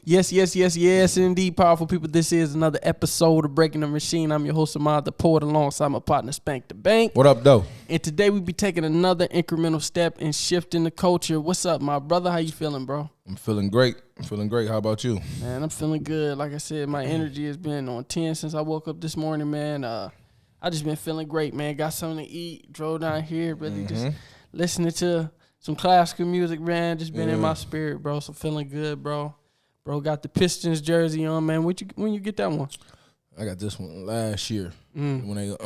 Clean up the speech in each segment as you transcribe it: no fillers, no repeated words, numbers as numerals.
Yes, indeed, powerful people. This is another episode of Breaking the Machine. I'm your host, Ahmad the Poet, alongside my partner, Spank the Bank. What up, though? And today we be taking another incremental step in shifting the culture. What's up, my brother? How you feeling, bro? I'm feeling great. How about you? Man, I'm feeling good. Like I said, my energy has been on 10 since I woke up this morning, man. I just been feeling great, man. Got something to eat, drove down here, really just listening to some classical music, man. Just been in my spirit, bro. So feeling good, bro. Bro got the Pistons jersey on, man. When you get that one? I got this one last year. When they,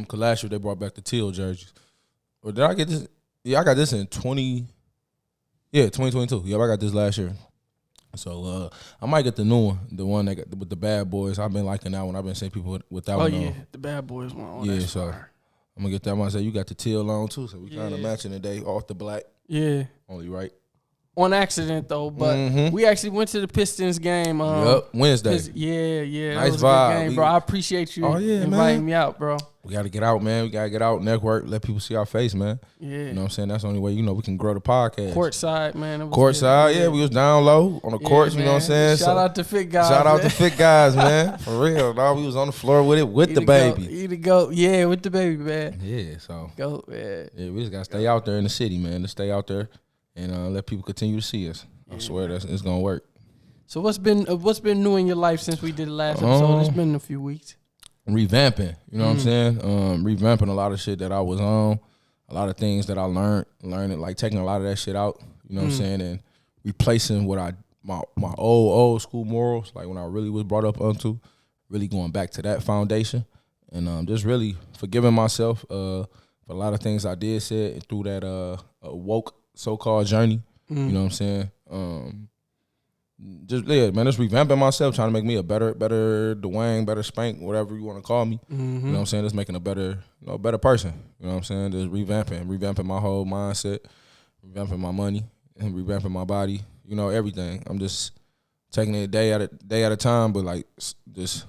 cause last year they brought back the teal jerseys. Or did I get this? Yeah, I got this in 2022. Yeah, I got this last year. So I might get the new one, the one that got with the bad boys. I've been liking that one. I've been seeing people with that one. Oh yeah, on. the bad boys one. Oh, yeah, that's so fire. I'm gonna get that one. I say you got the teal on too, so we kind of matching today off the black. Yeah. Only right. On accident though, but we actually went to the Pistons game. Wednesday. Yeah. Nice that was a vibe. good game, bro. I appreciate you inviting man. me out, bro. We got to get out, man. We got to get out, network, let people see our face, man. Yeah. You know what I'm saying? That's the only way, we can grow the podcast. Courtside, man. Courtside, yeah. We was down low on the courts, man. you know what I'm saying? Shout out to Fit Guys. Shout out to Fit Guys, man. For real, dog. We was on the floor with it, with the baby. Yeah, with the baby, man. Yeah, so. Go, man. Yeah, we just got to stay out there in the city, man. To stay out there and let people continue to see us. I swear it's going to work. So what's been new in your life since we did the last episode? It's been a few weeks. Revamping, you know what I'm saying? Revamping a lot of shit that I was on, a lot of things that I learning, like taking a lot of that shit out, you know what I'm saying, and replacing what my old school morals, like when I really was brought up onto, really going back to that foundation, and just really forgiving myself for a lot of things I did say through that woke so-called journey, you know what I'm saying? Just revamping myself, trying to make me a better Dwayne, better Spank, whatever you want to call me. You know what I'm saying? Just making a better person. You know what I'm saying? Just revamping my whole mindset, revamping my money, and revamping my body. Everything. I'm just taking it day at a time, but like just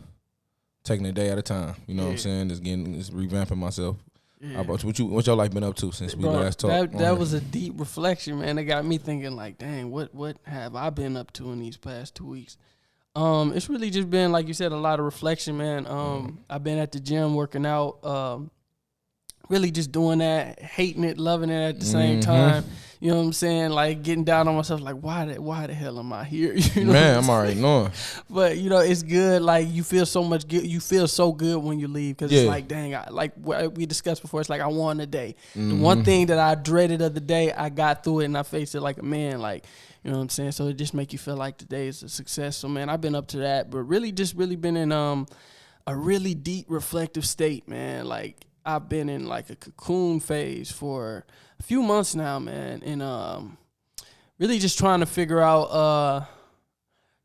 taking it day at a time. You know what I'm saying? Just revamping myself. Yeah. How about you? What your life been up to since we last talked? That was a deep reflection, man. It got me thinking, like, dang, what have I been up to in these past 2 weeks? It's really just been, like you said, a lot of reflection, man. I've been at the gym working out, really just doing that, hating it, loving it at the same time. You know what I'm saying? Like getting down on myself, like why the hell am I here? Man, I'm already knowing. But it's good. Like you feel so much good. You feel so good when you leave because it's like, dang, like what we discussed before. It's like I won the day. The one thing that I dreaded of the day, I got through it and I faced it like a man. Like you know what I'm saying? So it just make you feel like today is a success. So man, I've been up to that, but really been in a really deep reflective state, man. Like I've been in like a cocoon phase for a few months now, man, and really just trying to figure out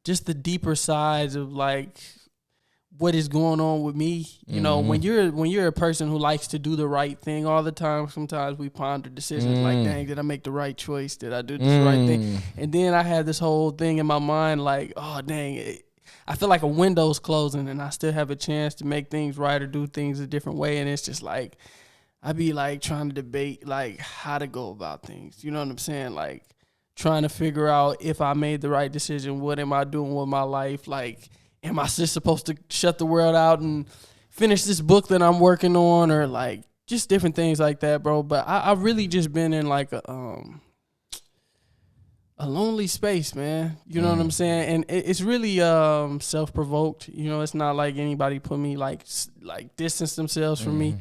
just the deeper sides of like what is going on with me. You know, when you're a person who likes to do the right thing all the time, sometimes we ponder decisions like, dang, did I make the right choice? Did I do this right thing? And then I had this whole thing in my mind like, oh, dang, I feel like a window's closing and I still have a chance to make things right or do things a different way. And it's just like, I be like trying to debate like how to go about things. You know what I'm saying? Like trying to figure out if I made the right decision. What am I doing with my life? Like, am I just supposed to shut the world out and finish this book that I'm working on, or like just different things like that, bro? But I've really just been in like a lonely space, man. You know what I'm saying? And it's really self-provoked. It's not like anybody put me like distance themselves from me.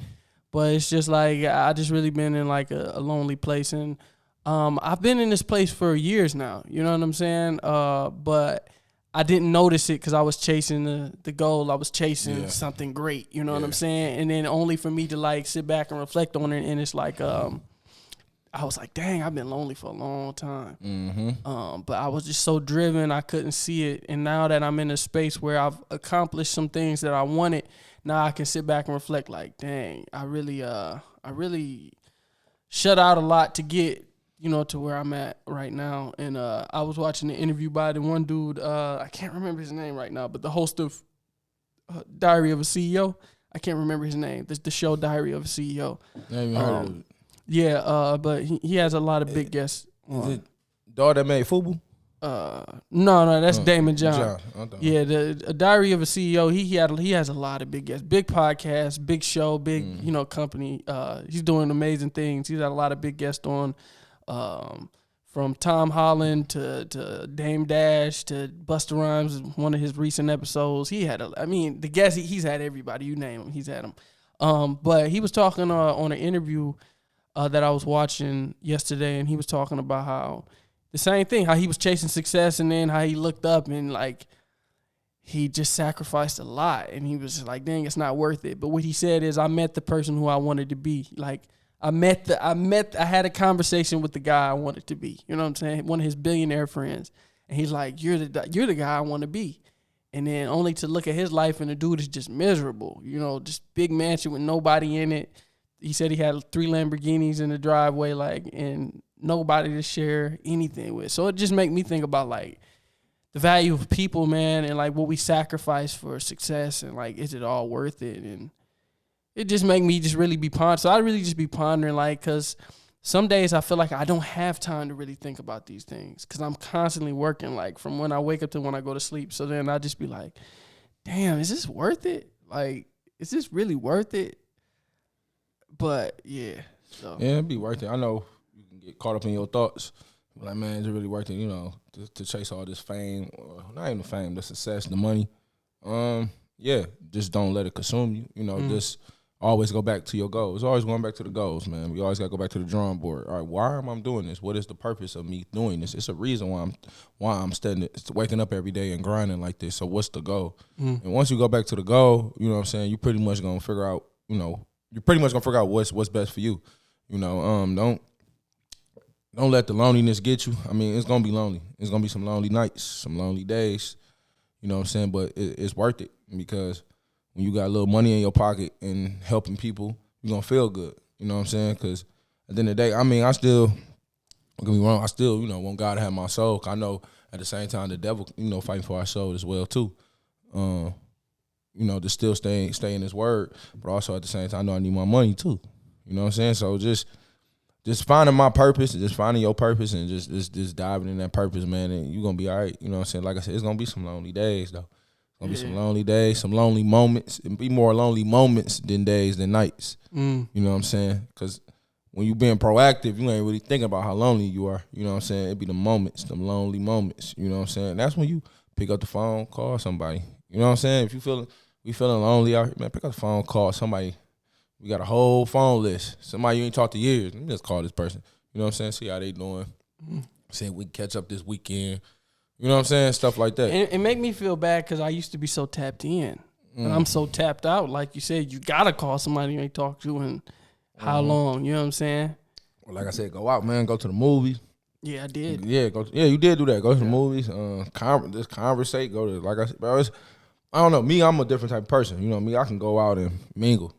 But it's just like I just really been in like a lonely place, and I've been in this place for years now. You know what I'm saying? But I didn't notice it because I was chasing the goal. I was chasing something great. You know what I'm saying? And then only for me to like sit back and reflect on it, and it's like I was like, dang, I've been lonely for a long time. But I was just so driven, I couldn't see it. And now that I'm in a space where I've accomplished some things that I wanted, now I can sit back and reflect like, dang, I really shut out a lot to get, to where I'm at right now. And I was watching the interview by the one dude, I can't remember his name right now, but the host of Diary of a CEO. I can't remember his name. The show Diary of a CEO. I haven't heard of it. Yeah, but he has a lot of big guests. Is it dog that made Fubu? No, that's Damon John. Yeah, the Diary of a CEO. He has a lot of big guests, big podcast, big show, big company. He's doing amazing things. He's had a lot of big guests on, from Tom Holland to Dame Dash to Busta Rhymes. One of his recent episodes, he had the guests. He's had everybody. You name him, he's had them. But he was talking on an interview that I was watching yesterday, and he was talking about how. The same thing, how he was chasing success and then how he looked up and, like, he just sacrificed a lot. And he was just like, dang, it's not worth it. But what he said is, I met the person who I wanted to be. Like, I had a conversation with the guy I wanted to be. You know what I'm saying? One of his billionaire friends. And he's like, you're the guy I want to be. And then only to look at his life and the dude is just miserable. You know, just big mansion with nobody in it. He said he had 3 Lamborghinis in the driveway, and nobody to share anything with. So it just make me think about, like, the value of people, man, and, like, what we sacrifice for success, and, like, is it all worth it? And it just make me just really be pondering. So I really just be pondering, like, because some days I feel like I don't have time to really think about these things because I'm constantly working, like, from when I wake up to when I go to sleep. So then I just be like, damn, is this worth it? Like, is this really worth it? But, yeah. So. Yeah, it'd be worth it. I know you can get caught up in your thoughts. Like, man, is it really worth it, you know, to chase all this fame, or not even the fame, the success, the money? Yeah, just don't let it consume you. You know, just always go back to your goals. Always going back to the goals, man. We always got to go back to the drawing board. All right, why am I doing this? What is the purpose of me doing this? It's a reason why I'm waking up every day and grinding like this. So what's the goal? And once you go back to the goal, you know what I'm saying, you pretty much going to figure out, you know, what's best for you. You know, don't let the loneliness get you. I mean, it's going to be lonely. It's going to be some lonely nights, some lonely days. You know what I'm saying? But it's worth it because when you got a little money in your pocket and helping people, you're going to feel good. You know what I'm saying? Because at the end of the day, I mean, don't get me wrong, I still, you know, want God to have my soul. 'Cause I know at the same time the devil, you know, fighting for our soul as well, too. You know, to still stay in his word. But also at the same time, I know I need my money, too. You know what I'm saying? So just finding my purpose, just finding your purpose, and just diving in that purpose, man, and you're going to be all right. You know what I'm saying? Like I said, it's going to be some lonely days, though. It's going to be some lonely days, some lonely moments. It'll be more lonely moments than days than nights. You know what I'm saying? Because when you being proactive, you ain't really thinking about how lonely you are. You know what I'm saying? It be the moments, them lonely moments. You know what I'm saying? That's when you pick up the phone, call somebody. You know what I'm saying? If we feeling lonely out here, man, pick up the phone, call somebody. We got a whole phone list. Somebody you ain't talked to years. Let me just call this person. You know what I'm saying? See how they doing. Saying we can catch up this weekend. You know what I'm saying? Stuff like that. And it make me feel bad because I used to be so tapped in. And I'm so tapped out. Like you said, you got to call somebody you ain't talked to in how long. You know what I'm saying? Well, like I said, go out, man. Go to the movies. Yeah, I did. Yeah, you did do that. Go to the movies. Just conversate. Go to, like I said, bro, I don't know. Me, I'm a different type of person. You know me, I can go out and mingle.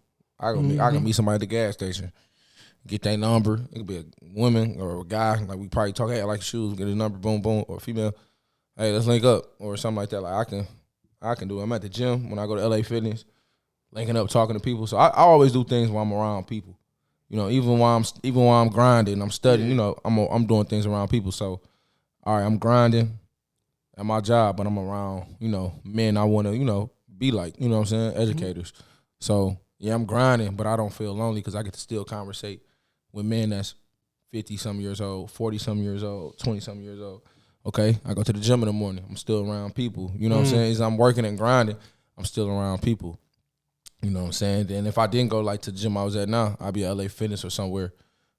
I can meet somebody at the gas station, get their number. It could be a woman or a guy. Like we probably talk, hey, I like shoes, get his number, boom, boom. Or a female, hey, let's link up or something like that. Like I can do it. I'm at the gym when I go to LA Fitness, linking up, talking to people. So I always do things when I'm around people. You know, even while I'm grinding, I'm studying. You know, I'm doing things around people. So, all right, I'm grinding at my job, but I'm around, you know, men I want to, you know, be like, you know what I'm saying, educators. So. Yeah, I'm grinding, but I don't feel lonely because I get to still conversate with men that's 50-some years old, 40-some years old, 20-some years old. Okay, I go to the gym in the morning. I'm still around people. You know what I'm saying? As I'm working and grinding, I'm still around people. You know what I'm saying? And if I didn't go like to the gym I was at now, I'd be at LA Fitness or somewhere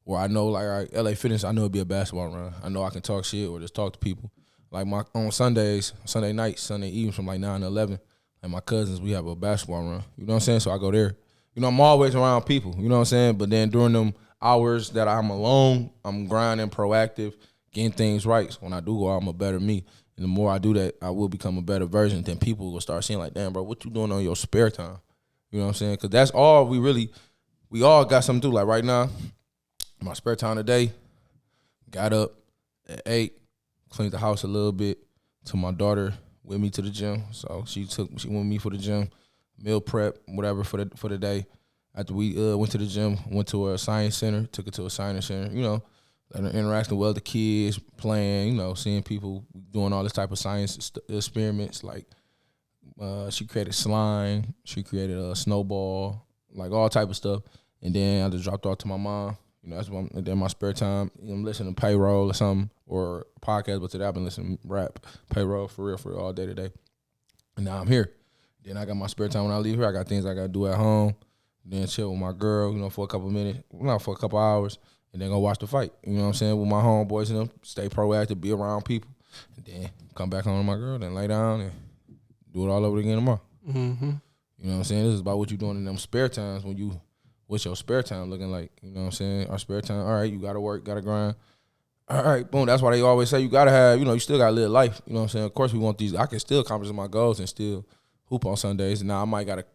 where I know, like, all right, LA Fitness, I know it'd be a basketball run. I know I can talk shit or just talk to people. Like on Sundays, Sunday nights, Sunday evenings from like 9 to 11, and my cousins, we have a basketball run. You know what I'm saying? So I go there. You know, I'm always around people, you know what I'm saying? But then during them hours that I'm alone, I'm grinding, proactive, getting things right. So when I do go out, I'm a better me. And the more I do that, I will become a better version. Then people will start seeing like, damn, bro, what you doing on your spare time? You know what I'm saying? Because that's all we all got something to do. Like right now, my spare time today, got up at 8, cleaned the house a little bit, took my daughter with me to the gym. So she went with me for the gym. Meal prep, whatever for the day. After we went to the gym, went to a science center, took it to a science center. You know, interacting with other kids, playing, seeing people doing all this type of science experiments. Like she created slime, she created a snowball, like all type of stuff. And then I just dropped off to my mom. That's when and then my spare time, I'm listening to Payroll or something, or podcast. But today I've been listening to rap, Payroll, for real, all day today. And now I'm here. Then I got my spare time when I leave here. I got things I got to do at home. Then chill with my girl, for a couple minutes, not for a couple hours, and then go watch the fight. You know what I'm saying? With my homeboys and them, stay proactive, be around people, and then come back home to my girl, then lay down and do it all over again tomorrow. Mm-hmm. You know what I'm saying? This is about what you're doing in them spare times what's your spare time looking like? You know what I'm saying? Our spare time, all right, you got to work, got to grind. All right, boom. That's why they always say you got to have, you still got to live life. You know what I'm saying? Of course, we want these. I can still accomplish my goals and still hoop on Sundays. And now I might got to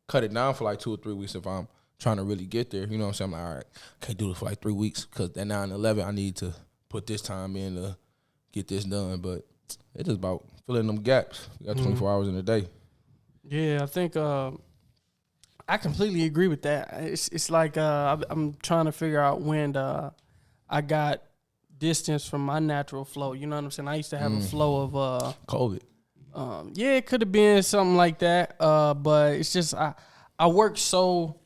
cut it down for like 2 or 3 weeks if I'm trying to really get there. You know what I'm saying? I'm like, all right, can't do it for like 3 weeks because at 9-11, I need to put this time in to get this done. But it's just about filling them gaps. You got 24 hours in a day. Yeah, I think I completely agree with that. It's like I'm trying to figure out when I got distance from my natural flow. You know what I'm saying? I used to have a flow of COVID. Yeah, it could have been something like that. But it's just I work so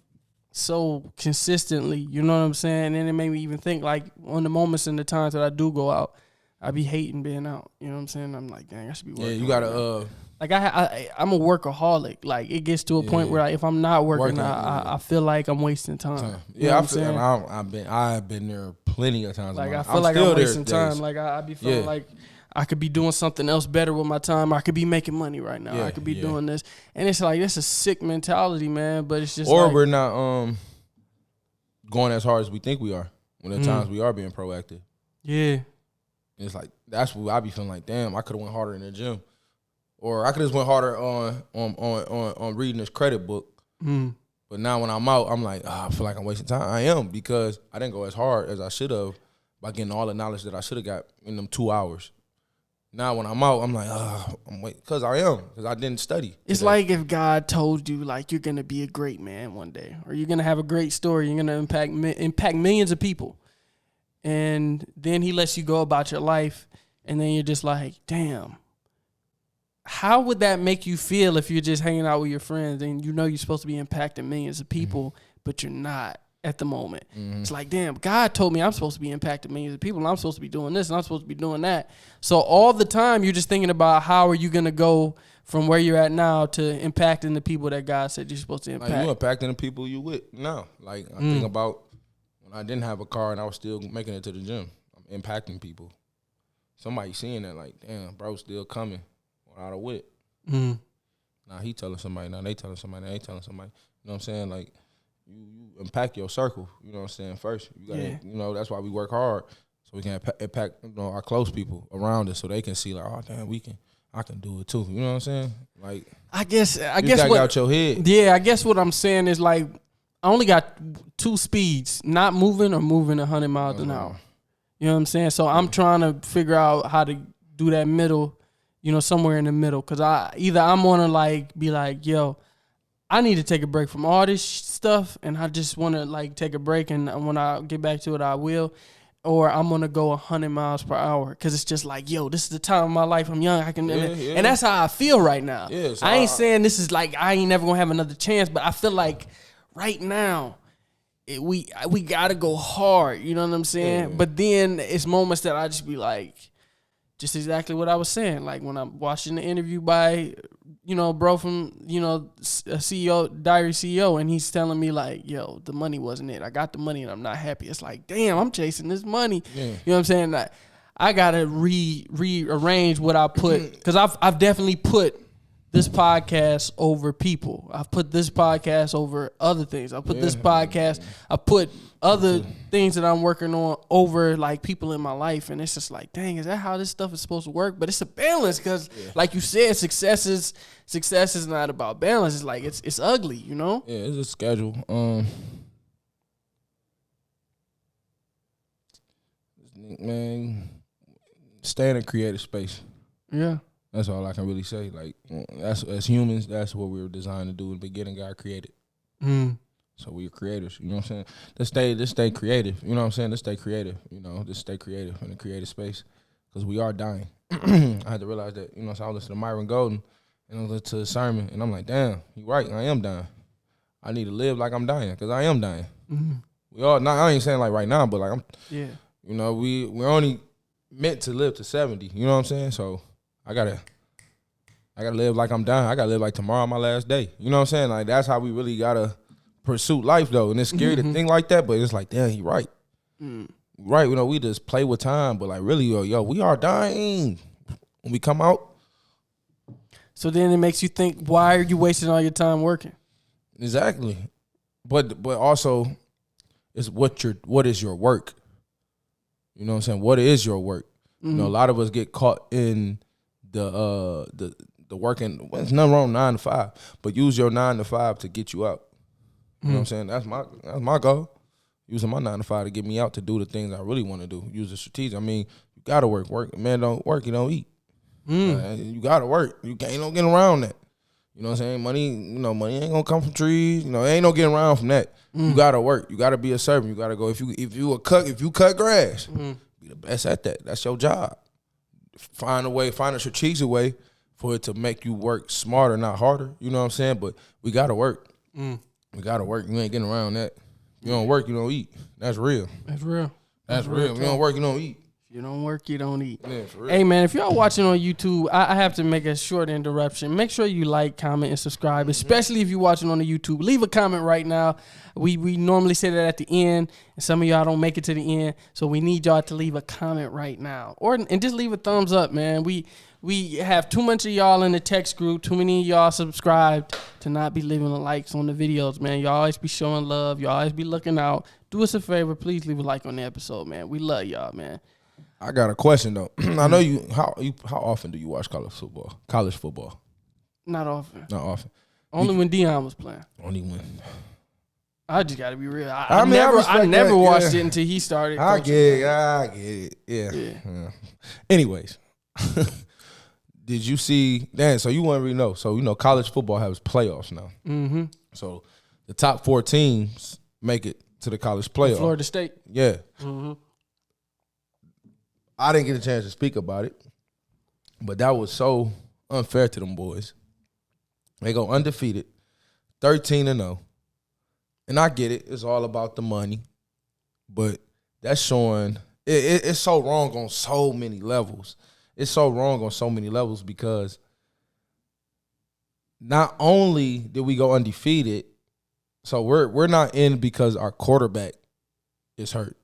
consistently. You know what I'm saying? And it made me even think like on the moments and the times that I do go out, I be hating being out. You know what I'm saying? I'm like, dang, I should be working. Yeah, you gotta. Like I'm a workaholic. Like it gets to a point where if I'm not working, I feel like I'm wasting time. You know what I'm saying? I've been there plenty of times. Like I feel like I'm wasting time. Like I be feeling like I could be doing something else better with my time. I could be making money right now. I could be doing this, and it's like that's a sick mentality, man. But it's just we're not going as hard as we think we are. When at times we are being proactive. Yeah, it's like that's what I be feeling like. Damn, I could have went harder in the gym. Or I could just went harder on reading this credit book. But now when I'm out, I'm like, I feel like I'm wasting time. I am because I didn't go as hard as I should have by getting all the knowledge that I should have got in them 2 hours. Now when I'm out, I'm like, I'm waiting because I didn't study. It's like if God told you like you're gonna be a great man one day, or you're gonna have a great story, you're gonna impact millions of people, and then He lets you go about your life, and then you're just like, damn. How would that make you feel if you're just hanging out with your friends and you're supposed to be impacting millions of people, but you're not at the moment? It's like, damn, God told me I'm supposed to be impacting millions of people and I'm supposed to be doing this and I'm supposed to be doing that. So all the time you're just thinking about how are you going to go from where you're at now to impacting the people that God said you're supposed to impact. Like you're impacting the people you with now. Like I think about when I didn't have a car and I was still making it to the gym. I'm impacting people. Somebody seeing that like, damn, bro, still coming. Out of wit. Now he telling somebody, now they telling somebody, now they telling somebody. You know what I'm saying? Like you impact your circle. You know what I'm saying? First, you gotta, that's why we work hard so we can impact our close people around us so they can see like, oh damn, I can do it too. You know what I'm saying? Like I guess what out your head. Yeah, I guess what I'm saying is like I only got 2 speeds: not moving or moving 100 miles an hour. You know what I'm saying? So I'm trying to figure out how to do that middle. Somewhere in the middle. Because I'm going to, like, be like, yo, I need to take a break from all this stuff, and I just want to, like, take a break, and when I get back to it, I will. Or I'm going to go 100 miles per hour because it's just like, yo, this is the time of my life. I'm young. I can, and that's how I feel right now. Yeah, so I ain't saying this is, like, I ain't never going to have another chance, but I feel like right now, we got to go hard. You know what I'm saying? Yeah. But then it's moments that I just be like, just exactly what I was saying. Like when I'm watching the interview by, bro from, CEO, Diary CEO, and he's telling me like, yo, the money wasn't it. I got the money and I'm not happy. It's like, damn, I'm chasing this money. Yeah. You know what I'm saying? Like, I got to rearrange what I put. Because I've definitely put this podcast over people. I've put this podcast over other things. I put this podcast, I put other things that I'm working on over like people in my life. And it's just like, dang, is that how this stuff is supposed to work? But it's a balance because like you said, success is not about balance. It's like, it's ugly, Yeah, it's a schedule. Man, stay in a creative space. Yeah. That's all I can really say. Like, that's as humans, that's what we were designed to do in the beginning. God created. So we're creators. You know what I'm saying? Let's stay creative. You know what I'm saying? Let's stay creative. You know, just stay creative in the creative space because we are dying. I had to realize that. You know, so I was listening to Myron Golden and I was listening to his sermon, and I'm like, damn, you're right. I am dying. I need to live like I'm dying because I am dying. Mm-hmm. We all. Not, I ain't saying like right now, but like I'm. Yeah. You know, we're only meant to live to 70. You know what I'm saying? So I gotta live like I'm dying. I gotta live like tomorrow my last day. You know what I'm saying? Like that's how we really gotta pursue life though. And it's scary to think like that, but it's like, damn, he right. Right, you know, we just play with time, but like really, yo, we are dying when we come out. So then it makes you think, why are you wasting all your time working? Exactly. But also it's what is your work? You know what I'm saying? What is your work? You know, a lot of us get caught in the working. Well, there's nothing wrong with 9 to 5, but use your 9 to 5 to get you out. You know what I'm saying? That's my goal. Using my 9 to 5 to get me out to do the things I really want to do. Use the strategic. I mean, you gotta work. Man, don't work, you don't eat. You gotta work. You can't no getting around that. You know what I'm saying? Money ain't gonna come from trees. You know, ain't no getting around from that. You gotta work. You gotta be a servant. You gotta go. If you cut grass, be the best at that. That's your job. Find a strategic way for it to make you work smarter, not harder. You know what I'm saying? But we gotta work. We gotta work. You ain't getting around that. You don't work, you don't eat. That's real. That's real. That's real. If you don't work, you don't eat. If you don't work, you don't eat. Yeah, for real. Hey, man, if y'all watching on YouTube, I have to make a short interruption. Make sure you like, comment, and subscribe, especially if you're watching on the YouTube. Leave a comment right now. We normally say that at the end, and some of y'all don't make it to the end, so we need y'all to leave a comment right now. And just leave a thumbs up, man. We have too much of y'all in the text group, too many of y'all subscribed to not be leaving the likes on the videos, man. Y'all always be showing love. Y'all always be looking out. Do us a favor. Please leave a like on the episode, man. We love y'all, man. I got a question, though. I know how often do you watch college football? Not often. Not often. Only when Deion was playing. Only when. I just got to be real. I never watched it until he started. I get it. Yeah. Anyways. Did you see? Dan, so you want to really know. So, you know, college football has playoffs now. Mm-hmm. So the top 4 teams make it to the college playoff. Florida State. Yeah. Mm-hmm. I didn't get a chance to speak about it, but that was so unfair to them boys. They go undefeated, 13-0. And I get it. It's all about the money. But that's showing it's so wrong on so many levels. It's so wrong on so many levels because not only did we go undefeated, so we're not in because our quarterback is hurt.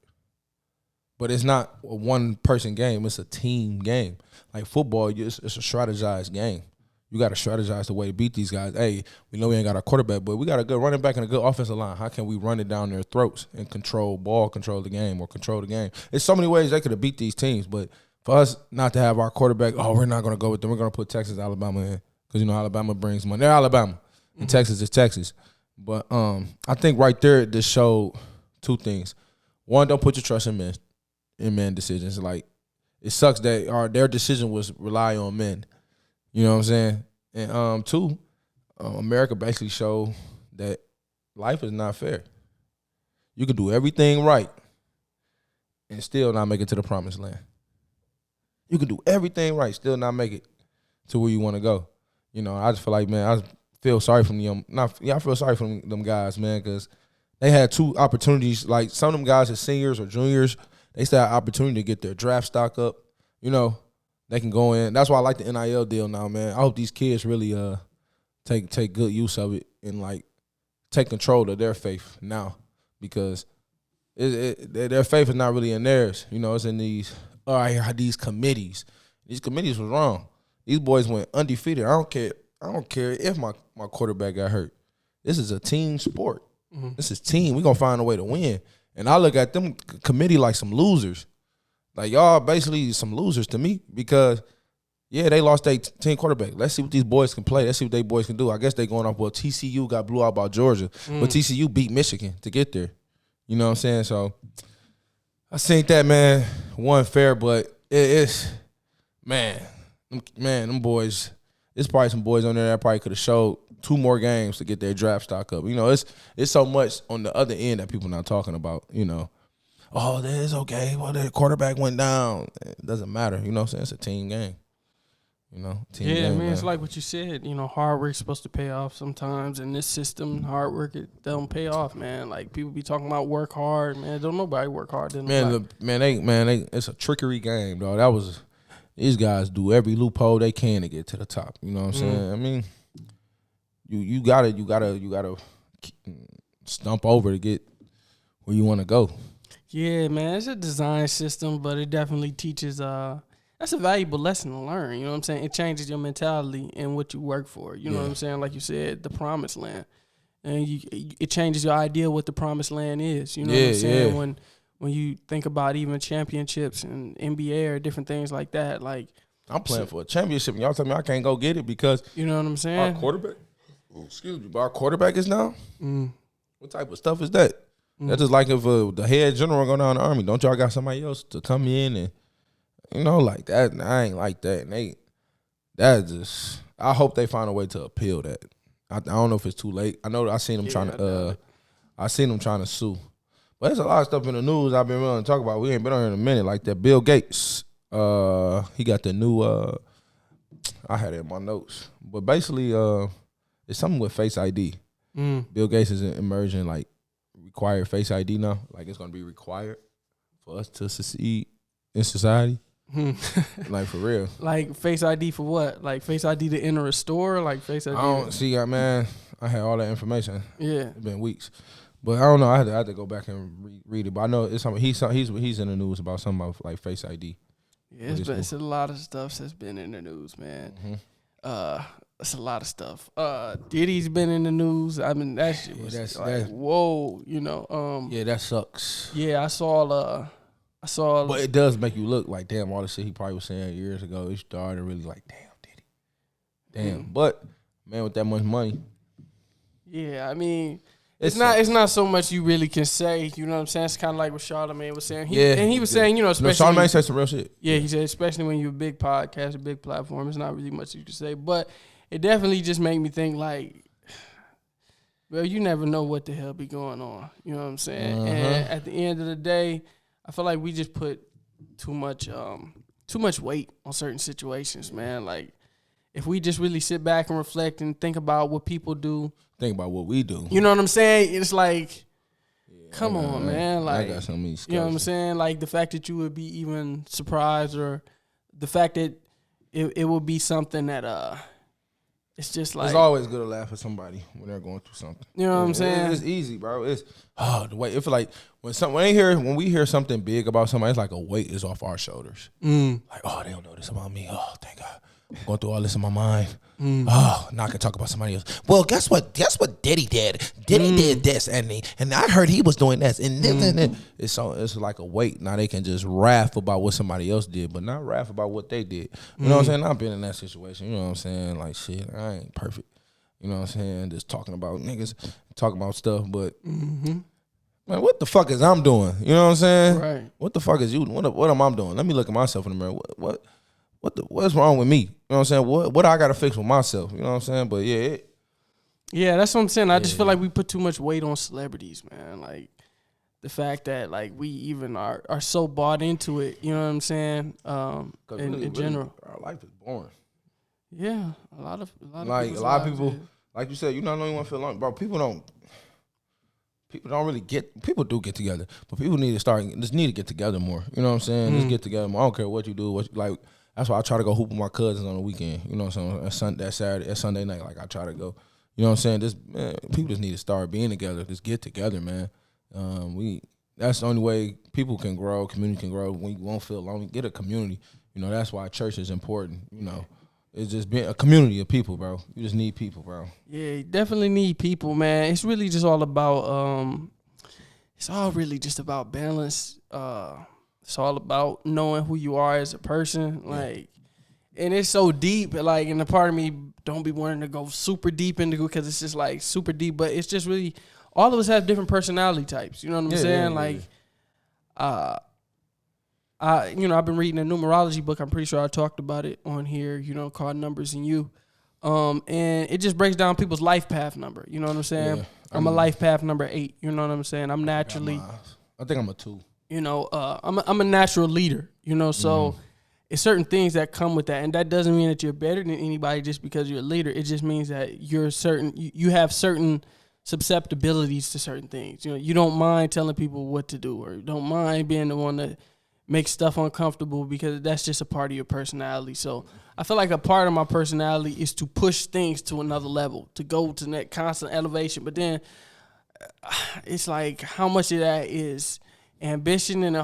But it's not a one-person game. It's a team game. Like football, it's a strategized game. You got to strategize the way to beat these guys. Hey, we know we ain't got our quarterback, but we got a good running back and a good offensive line. How can we run it down their throats and control the game? There's so many ways they could have beat these teams, but for us not to have our quarterback, we're not going to go with them. We're going to put Texas, Alabama in because, you know, Alabama brings money. They're Alabama, and Texas is Texas. But I think right there it just showed 2 things. One, don't put your trust in men decisions. Like, it sucks that their decision was rely on men. You know what I'm saying? And 2, America basically showed that life is not fair. You can do everything right and still not make it to the promised land. You can do everything right, still not make it to where you want to go. You know, I just feel like, man, I feel sorry for them. I feel sorry for them guys, man, because they had 2 opportunities. Like, some of them guys are seniors or juniors. They still had opportunity to get their draft stock up. You know, they can go in. That's why I like the NIL deal now, man. I hope these kids really take good use of it and, like, take control of their faith now because their faith is not really in theirs. You know, it's in these committees. These committees was wrong. These boys went undefeated. I don't care if my quarterback got hurt. This is a team sport. Mm-hmm. This is team. We're going to find a way to win. And I look at them committee like some losers. Like, y'all basically some losers to me because, yeah, they lost their team quarterback. Let's see what these boys can play. Let's see what they boys can do. I guess they going off, well, TCU got blew out by Georgia. But TCU beat Michigan to get there. You know what I'm saying? So I think that, man, wasn't fair, but it's them boys, there's probably some boys on there that probably could have showed 2 more games to get their draft stock up. You know, it's so much on the other end that people not talking about. You know, oh, that is okay. Well, the quarterback went down. It doesn't matter. You know what I'm saying? It's a team game. You know, team game, man, it's like what you said. You know, hard work's supposed to pay off sometimes. In this system, hard work, it don't pay off, man. Like, people be talking about work hard, man. Don't nobody work hard. It's a trickery game, dog. These guys do every loophole they can to get to the top. You know what I'm saying? I mean, you gotta stump over to get where you want to go. Yeah, man, it's a design system, but it definitely teaches. That's a valuable lesson to learn. You know what I'm saying? It changes your mentality and what you work for. You know what I'm saying? Like you said, the promised land, and it changes your idea of what the promised land is. You know what I'm saying? Yeah. When you think about even championships and NBA or different things like that, like, I'm playing for a championship, and y'all tell me I can't go get it because you know what I'm saying? Our quarterback. But our quarterback is now. What type of stuff is that? That's just like if the head general go down the army. Don't y'all got somebody else to come in and, you know, like that? I ain't like that. And I hope they find a way to appeal that. I don't know if it's too late. I know I seen them trying to sue. But there's a lot of stuff in the news I've been willing to talk about. We ain't been on here in a minute. Like that Bill Gates. He got the new. I had it in my notes, but basically, it's something with Face ID. Bill Gates is emerging like required Face ID now. Like it's gonna be required for us to succeed in society. Like for real. Like Face ID for what? Like Face ID to enter a store? Like Face ID? I don't see, man. I had all that information. Yeah, it's been weeks, but I don't know. I had to go back and read it. But I know it's something. He's in the news about something about like Face ID. Yeah, it's a lot of stuff that's been in the news, man. It's a lot of stuff. Diddy's been in the news. I mean, that shit was whoa, you know. Yeah, that sucks. Yeah, I saw. But it does make you look like, damn, all the shit he probably was saying years ago. It started really like, damn, Diddy. Damn. But man, with that much money. Yeah, I mean, it's not so much you really can say. You know what I'm saying? It's kind of like what Charlamagne was saying. He was saying, you know, especially Charlamagne said some real shit. Yeah, he said, especially when you're a big podcast, a big platform, it's not really much you can say. But it definitely just made me think like, well, you never know what the hell be going on. You know what I'm saying? And at the end of the day, I feel like we just put too much weight on certain situations, man. Like, if we just really sit back and reflect and think about what people do. Think about what we do. You know what I'm saying? It's like, come on, man. Like, I got some you know what I'm saying? Like, the fact that you would be even surprised, or the fact that it would be something that it's just like, it's always good to laugh at somebody when they're going through something. You know what I'm saying? It's easy, bro. It's the way it feel like when we hear something big about somebody, it's like a weight is off our shoulders. Like, oh, they don't know this about me. Oh, thank God. I'm going through all this in my mind. Oh, now I can talk about somebody else. Well, guess what? Guess what Diddy did? Diddy did this, and I heard he was doing this, and then it's like a weight. Now they can just wrath about what somebody else did, but not wrath about what they did. You know what I'm saying? I've been in that situation. You know what I'm saying? Like, shit, I ain't perfect. You know what I'm saying? Just talking about niggas, talking about stuff, but man, what the fuck is I'm doing? You know what I'm saying? Right. What the fuck is you? What am I doing? Let me look at myself in the mirror. What's wrong with me? You know what I'm saying? What I gotta fix with myself? You know what I'm saying? But yeah, that's what I'm saying. I just feel like we put too much weight on celebrities, man. Like, the fact that like we even are so bought into it. You know what I'm saying? In general, our life is boring. Yeah, a lot of people, like you said, you don't even want to feel alone, bro. People don't really people do get together, but people need to get together more. You know what I'm saying? Just get together more. I don't care what you do, like. That's why I try to go hoop with my cousins on the weekend. You know what I'm saying? That Sunday night, like I try to go. You know what I'm saying? People just need to start being together. Just get together, man. That's the only way people can grow, community can grow. When you won't feel alone, get a community. You know, that's why church is important. You know, it's just being a community of people, bro. You just need people, bro. Yeah, you definitely need people, man. It's really just all about it's all really just about balance. It's all about knowing who you are as a person, like, and it's so deep. Like, and the part of me don't be wanting to go super deep into it because it's just like super deep. But it's just really, all of us have different personality types. You know what I'm saying? Like, I've been reading a numerology book. I'm pretty sure I talked about it on here. You know, called Numbers and You. And it just breaks down people's life path number. You know what I'm saying? Yeah, I'm a life path number 8. You know what I'm saying? I'm naturally. I think I'm a 2. You know, I'm a natural leader. You know, so it's certain things that come with that, and that doesn't mean that you're better than anybody just because you're a leader. It just means that you have certain susceptibilities to certain things. You know, you don't mind telling people what to do, or you don't mind being the one that makes stuff uncomfortable because that's just a part of your personality. So I feel like a part of my personality is to push things to another level, to go to that constant elevation. But then it's like how much of that is ambition and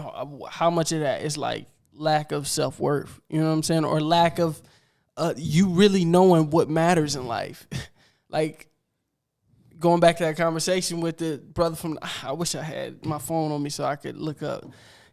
how much of that is like lack of self-worth, you know what I'm saying? Or lack of you really knowing what matters in life. Like, going back to that conversation with the brother from, I wish I had my phone on me so I could look up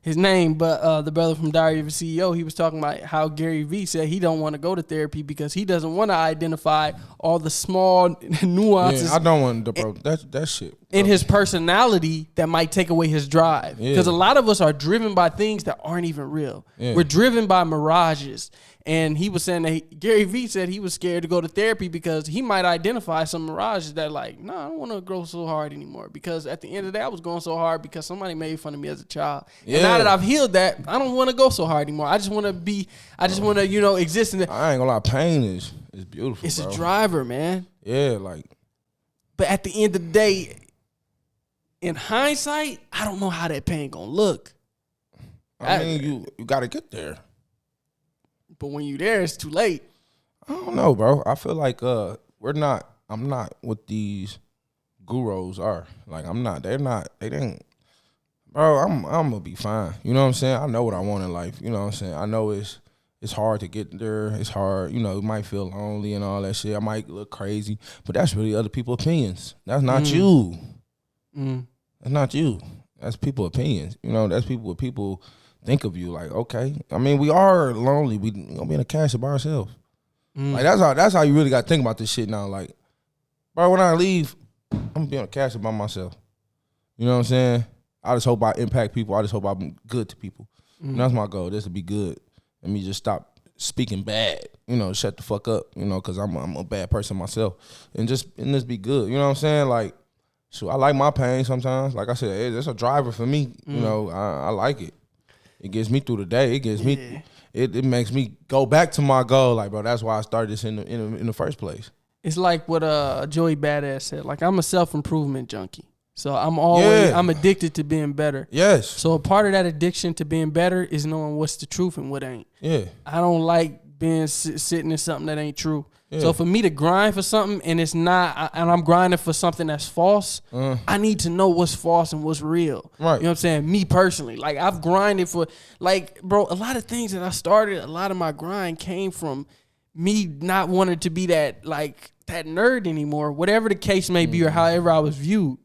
his name, but the brother from Diary of a CEO, he was talking about how Gary Vee said he don't want to go to therapy because he doesn't want to identify all the small nuances. Yeah, I don't want to, bro. That shit. Bro. In his personality that might take away his drive. Because a lot of us are driven by things that aren't even real. Yeah. We're driven by mirages. And he was saying that Gary Vee said he was scared to go to therapy because he might identify some mirages that like, I don't want to go so hard anymore. Because at the end of the day, I was going so hard because somebody made fun of me as a child. Yeah. And now that I've healed that, I don't want to go so hard anymore. I just want to exist in it. I ain't gonna lie, pain is beautiful, It's bro. a driver, man. Yeah, like. But at the end of the day, in hindsight, I don't know how that pain gonna look. I mean, you got to get there. But when you there, it's too late. I don't know, bro. I feel like I'm not what these gurus are. Like they didn't. Bro, I'm gonna be fine. You know what I'm saying? I know what I want in life. You know what I'm saying? I know it's hard to get there. It's hard. You know, you might feel lonely and all that shit. I might look crazy, but that's really other people's opinions. That's not you. That's not you. That's people's opinions. You know, that's what people think of you. Like, okay. I mean, we are lonely. We gonna be in a castle by ourselves. Like that's how you really got to think about this shit now. Like, bro, when I leave, I'm gonna be on a castle by myself. You know what I'm saying? I just hope I impact people. I just hope I'm good to people. And that's my goal. Just to be good. Let me just stop speaking bad. You know, shut the fuck up. You know, because I'm a bad person myself. And just be good. You know what I'm saying? Like, so I like my pain sometimes. Like I said, it's a driver for me. You know, I like it. It gets me through the day. It gets me. It makes me go back to my goal. Like, bro, that's why I started this in the first place. It's like what Joey Badass said. Like, I'm a self-improvement junkie. So I'm addicted to being better. Yes. So a part of that addiction to being better is knowing what's the truth and what ain't. Yeah. I don't like being sitting in something that ain't true. Yeah. So for me to grind for something and it's not, and I'm grinding for something that's false, I need to know what's false and what's real. Right. You know what I'm saying? Me personally, like I've grinded for, like, bro, a lot of things that I started, a lot of my grind came from me not wanting to be that nerd anymore, whatever the case may be or however I was viewed.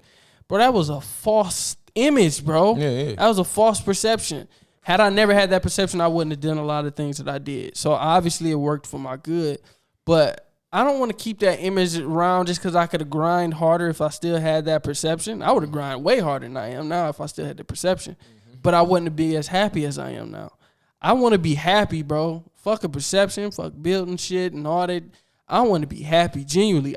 Bro, that was a false image, bro. Yeah. That was a false perception. Had I never had that perception, I wouldn't have done a lot of things that I did. So obviously it worked for my good. But I don't want to keep that image around just because I could have grind harder if I still had that perception. I would have grind way harder than I am now if I still had the perception. But I wouldn't be as happy as I am now. I want to be happy, bro. Fuck a perception, fuck building shit and all that. I want to be happy, genuinely.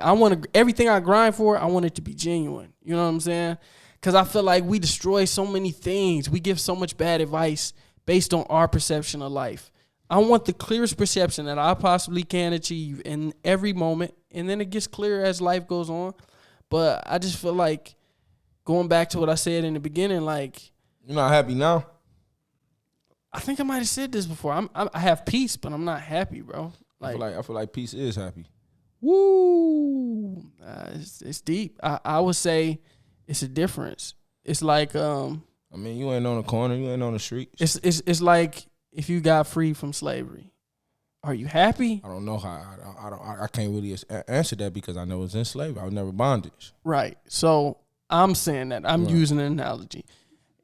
Everything I grind for, I want it to be genuine. You know what I'm saying? Because I feel like we destroy so many things. We give so much bad advice based on our perception of life. I want the clearest perception that I possibly can achieve in every moment, and then it gets clearer as life goes on. But I just feel like, going back to what I said in the beginning, like... You're not happy now? I think I might have said this before. I have peace, but I'm not happy, bro. I feel like peace is happy. Woo! It's deep. I would say it's a difference. It's like... I mean, you ain't on the corner. You ain't on the street. It's like... If you got free from slavery, are you happy? I don't know how. I can't really answer that because I know it's in slavery. I was never bondage. Right. So I'm saying that. I'm using an analogy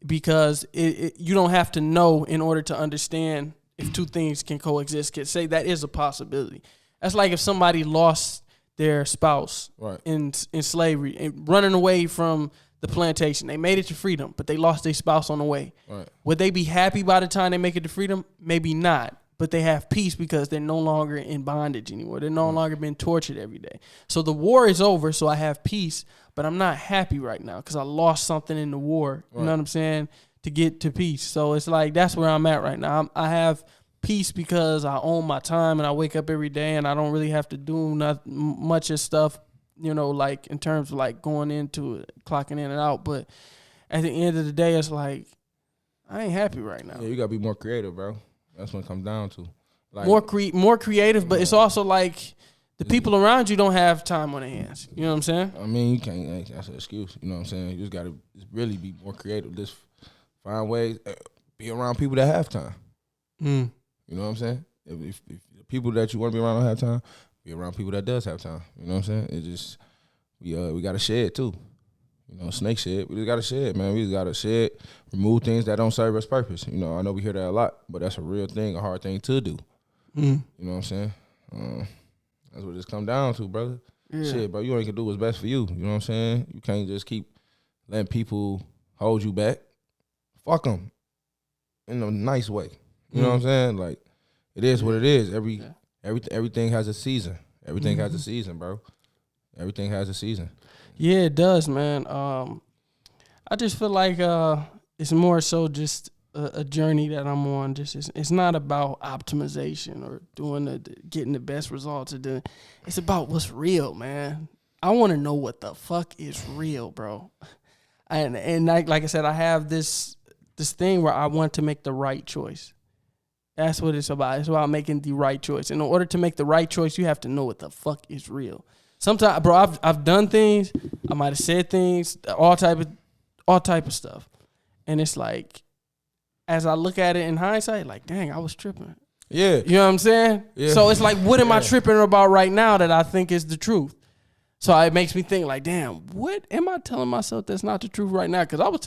because you don't have to know in order to understand if two things can coexist. Can say that is a possibility. That's like if somebody lost their spouse in slavery and running away from the plantation. They made it to freedom, but they lost their spouse on the way. Right. Would they be happy by the time they make it to freedom? Maybe not. but they have peace because they're no longer in bondage anymore. They're no longer being tortured every day. So the war is over, so I have peace, but I'm not happy right now because I lost something in the war. You know what I'm saying? To get to peace. So it's like that's where I'm at right now. I have peace because I own my time and I wake up every day and I don't really have to do much of stuff, you know, like in terms of like going into it, clocking in and out. But at the end of the day, it's like I ain't happy right now. Yeah, you gotta be more creative, bro. That's what it comes down to. Like, more creative, but it's also like the people around you don't have time on their hands. You know what I'm saying? I mean, you can't. That's an excuse. You know what I'm saying? You just gotta really be more creative. Just find ways. Be around people that have time. You know what I'm saying? If the people that you want to be around don't have time, be around people that does have time. You know what I'm saying? It just we gotta shed too. You know, snake shed. We just gotta shed, man. We just gotta shed, remove things that don't serve us purpose. You know, I know we hear that a lot, but that's a real thing, a hard thing to do. You know what I'm saying? That's what it's come down to, brother. Yeah. Shit, bro, you only can do what's best for you. You know what I'm saying? You can't just keep letting people hold you back. Fuck them in a nice way. You know what I'm saying? Like, it is what it is. Everything has a season. Everything has a season, bro. Everything has a season. Yeah, it does, man. I just feel like it's more so just a journey that I'm on. Just it's not about optimization or getting the best results. It's about what's real, man. I want to know what the fuck is real, bro. And like I said, I have this thing where I want to make the right choice. That's what it's about. It's about making the right choice. And in order to make the right choice, you have to know what the fuck is real. Sometimes, bro, I've done things. I might have said things, all type of stuff, and it's like, as I look at it in hindsight, like, dang, I was tripping. Yeah, you know what I'm saying. Yeah. So it's like, what am I tripping about right now that I think is the truth? So it makes me think, like, damn, what am I telling myself that's not the truth right now? Because I was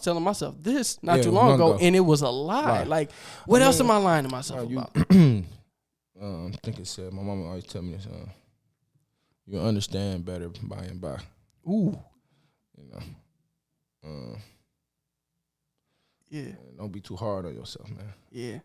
telling myself this not too long ago, and it was a lie. Like, what else am I lying to myself about? I think it said, my mama always tell me this. You'll understand better by and by. Ooh. You know. Yeah. Don't be too hard on yourself, man. Yeah.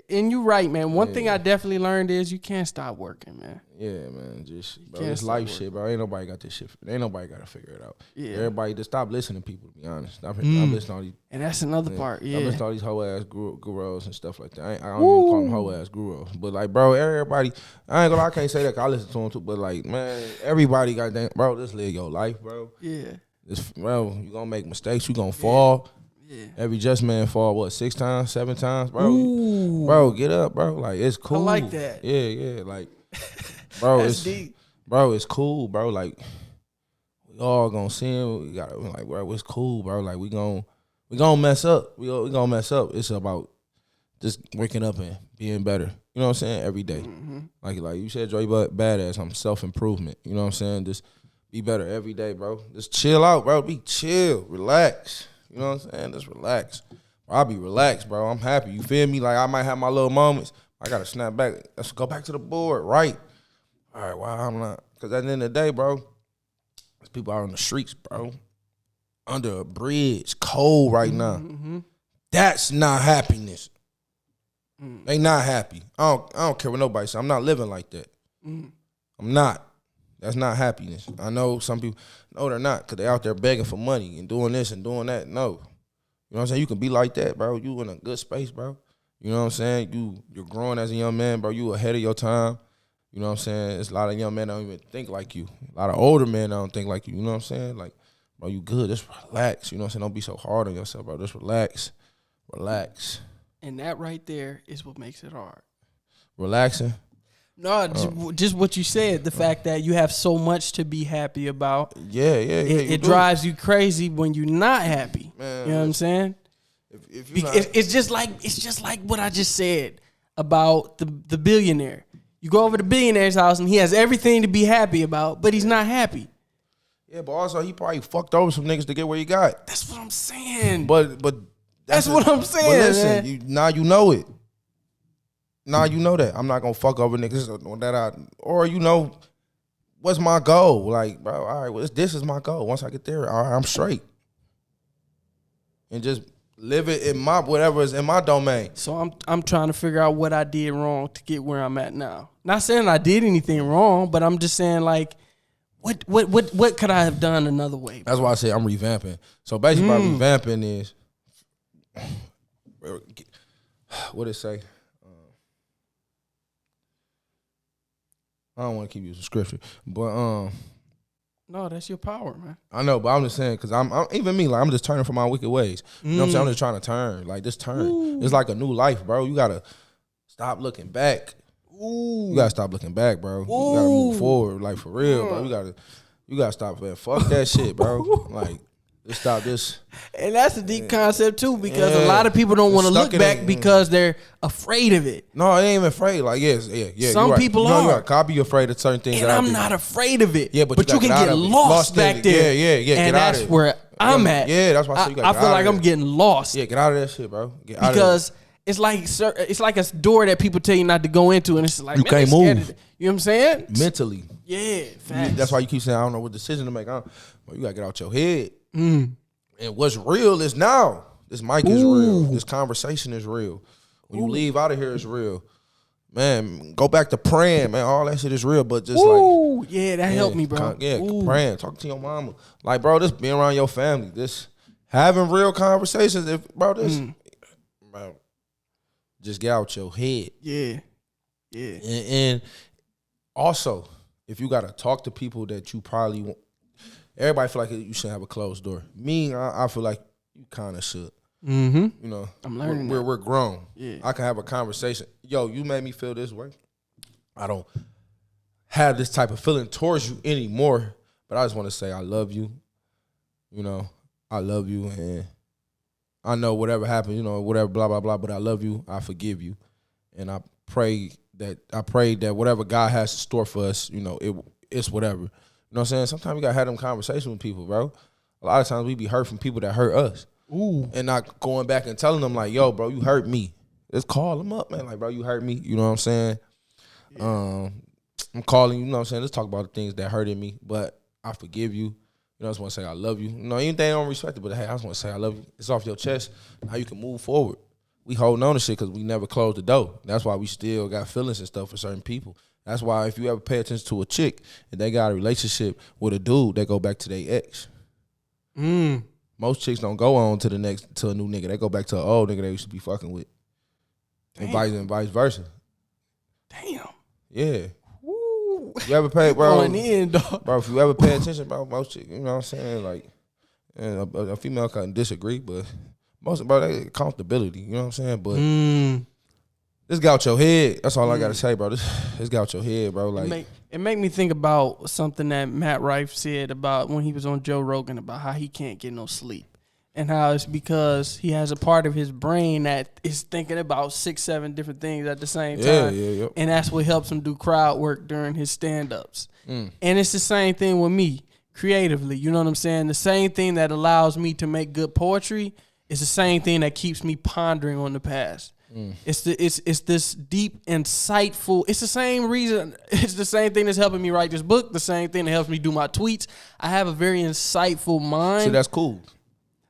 And you're right, man. One thing I definitely learned is you can't stop working, man. Yeah, man. Just, bro, it's life shit, bro. Ain't nobody got this shit. Ain't nobody got to figure it out. Yeah. Everybody just stop listening to people, to be honest. Stop listening to all these. And that's another part, yeah. Stop listening to all these hoe-ass gurus and stuff like that. I don't even call them hoe-ass gurus. But, like, bro, everybody, I ain't gonna lie, I can't say that 'cause I listen to them too, but, like, man, everybody bro, just live your life, bro. Yeah. Bro, you gonna make mistakes. You gonna fall. Yeah. Every just man fall, 6 times, 7 times, bro. Ooh. Bro, get up, bro. Like, it's cool. I like that. Yeah. Like, bro, it's deep. Bro, it's cool, bro. Like, we all gonna see him. We got like, bro, it's cool, bro. Like, we gonna mess up. We gonna mess up. It's about just waking up and being better. You know what I'm saying? Every day. Mm-hmm. Like you said, Joey, badass. I'm self-improvement. You know what I'm saying? Just be better every day, bro. Just chill out, bro. Be chill. Relax. You know what I'm saying? Just relax. I'll be relaxed, bro. I'm happy. You feel me? Like, I might have my little moments. I got to snap back. Let's go back to the board, right? All right, well, I'm not. Because at the end of the day, bro, there's people out on the streets, bro, under a bridge, cold right now. Mm-hmm. That's not happiness. They not happy. I don't care what nobody says. I'm not living like that. I'm not. That's not happiness. I know some people, no, they're not, because they out there begging for money and doing this and doing that. No. You know what I'm saying? You can be like that, bro. You in a good space, bro. You know what I'm saying? You're growing as a young man, bro. You ahead of your time. You know what I'm saying? There's a lot of young men that don't even think like you. A lot of older men that don't think like you. You know what I'm saying? Like, bro, you good. Just relax. You know what I'm saying? Don't be so hard on yourself, bro. Just relax. Relax. And that right there is what makes it hard. Relaxing? No, just what you said. The fact that you have so much to be happy about. Yeah. It drives you crazy when you're not happy. Man, you know what I'm saying? It's just like what I just said about the billionaire. You go over to the billionaire's house and he has everything to be happy about, but he's not happy. Yeah, but also he probably fucked over some niggas to get where he got. That's what I'm saying. But that's what I'm saying. But listen, now you know it. Now you know that I'm not gonna fuck over niggas or you know what's my goal? Like, bro, all right, well, this is my goal. Once I get there, all right, I'm straight. And just live it in my whatever is in my domain. So I'm trying to figure out what I did wrong to get where I'm at now. Not saying I did anything wrong, but I'm just saying like, what could I have done another way? That's why I say I'm revamping. So basically, by revamping is what it say. I don't want to keep using scripture, but no, that's your power, man. I know, but I'm just saying because I'm even me, like I'm just turning from my wicked ways. You know what I'm saying? I'm just trying to turn, like this turn. Ooh. It's like a new life, bro. You gotta stop looking back. Ooh. You gotta stop looking back, bro. Ooh. You gotta move forward, like for real, bro. You gotta stop, man. Fuck that shit, bro. Like. Just stop this. And that's a deep concept too, because a lot of people don't want to look back because they're afraid of it. No, I ain't even afraid. Like, yeah. Some people are. You are. Copy afraid of certain things. And I'm not afraid of it. Yeah, but you can get lost back there. Yeah. And that's where I'm at. Yeah, that's why I say you got I feel like I'm getting lost. Yeah, get out of that shit, bro. Because it's like a door that people tell you not to go into, and it's like you can't move. You know what I'm saying? Mentally. Yeah, facts. That's why you keep saying I don't know what decision to make. Well, you gotta get out your head. And what's real is now. This mic is real. This conversation is real. When you leave out of here, it's real. Man, go back to praying, man. All that shit is real, but just yeah, that helped me, bro. Praying, talking to your mama. Like, bro, this being around your family, this having real conversations. Bro, just get out your head. Yeah. And also, if you gotta talk to people that you probably want. Everybody feel like you should have a closed door. Me, I feel like you kind of should. Mm-hmm. You know, I'm learning. We're grown. Yeah, I can have a conversation. Yo, you made me feel this way. I don't have this type of feeling towards you anymore. But I just want to say I love you. You know, I love you, and I know whatever happened, you know, whatever, blah blah blah. But I love you. I forgive you, and I pray that whatever God has in store for us, you know, it's whatever. You know what I'm saying? Sometimes we gotta have them conversations with people, bro. A lot of times we be hurt from people that hurt us. Ooh. And not going back and telling them like, yo, bro, you hurt me. Just call them up, man. Like, bro, you hurt me. You know what I'm saying? Yeah. I'm calling you, know what I'm saying? Let's talk about the things that hurted me, but I forgive you. You know, I just want to say I love you. You know, anything I don't respect it, but hey, I just want to say I love you. It's off your chest. Now you can move forward. We holding on to shit because we never closed the door. That's why we still got feelings and stuff for certain people. That's why if you ever pay attention to a chick and they got a relationship with a dude, they go back to their ex. Most chicks don't go on to a new nigga. They go back to an old nigga they used to be fucking with. And vice versa. Damn. Yeah. Woo. You ever pay, bro? Going in, dog. Bro, if you ever pay attention, bro, most chicks, you know what I'm saying? Like, and a female can disagree, but most, bro, they comfortability, you know what I'm saying? But this got out your head. That's all I gotta say, bro. This got out your head, bro. Like it make me think about something that Matt Rife said about when he was on Joe Rogan about how he can't get no sleep. And how it's because he has a part of his brain that is thinking about 6-7 different things at the same time. Yeah. And that's what helps him do crowd work during his stand-ups. And it's the same thing with me creatively. You know what I'm saying? The same thing that allows me to make good poetry is the same thing that keeps me pondering on the past. It's this deep, insightful. It's the same reason. It's the same thing that's helping me write this book. The same thing that helps me do my tweets. I have a very insightful mind. See, that's cool.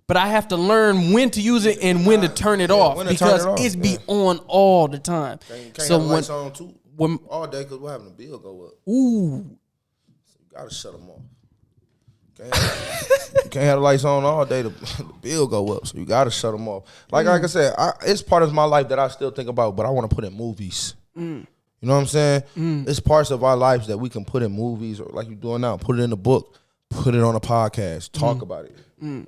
But I have to learn when to use it and when to turn it off because it's be on all the time. Can't have the lights on too all day because we're having the bill go up. Ooh, so you gotta shut them off. You can't have the lights on all day. The bill go up, so you gotta shut them off. Like I said, it's part of my life that I still think about, but I want to put in movies. You know what I'm saying? It's parts of our lives that we can put in movies, or like you're doing now, put it in a book, put it on a podcast, talk about it.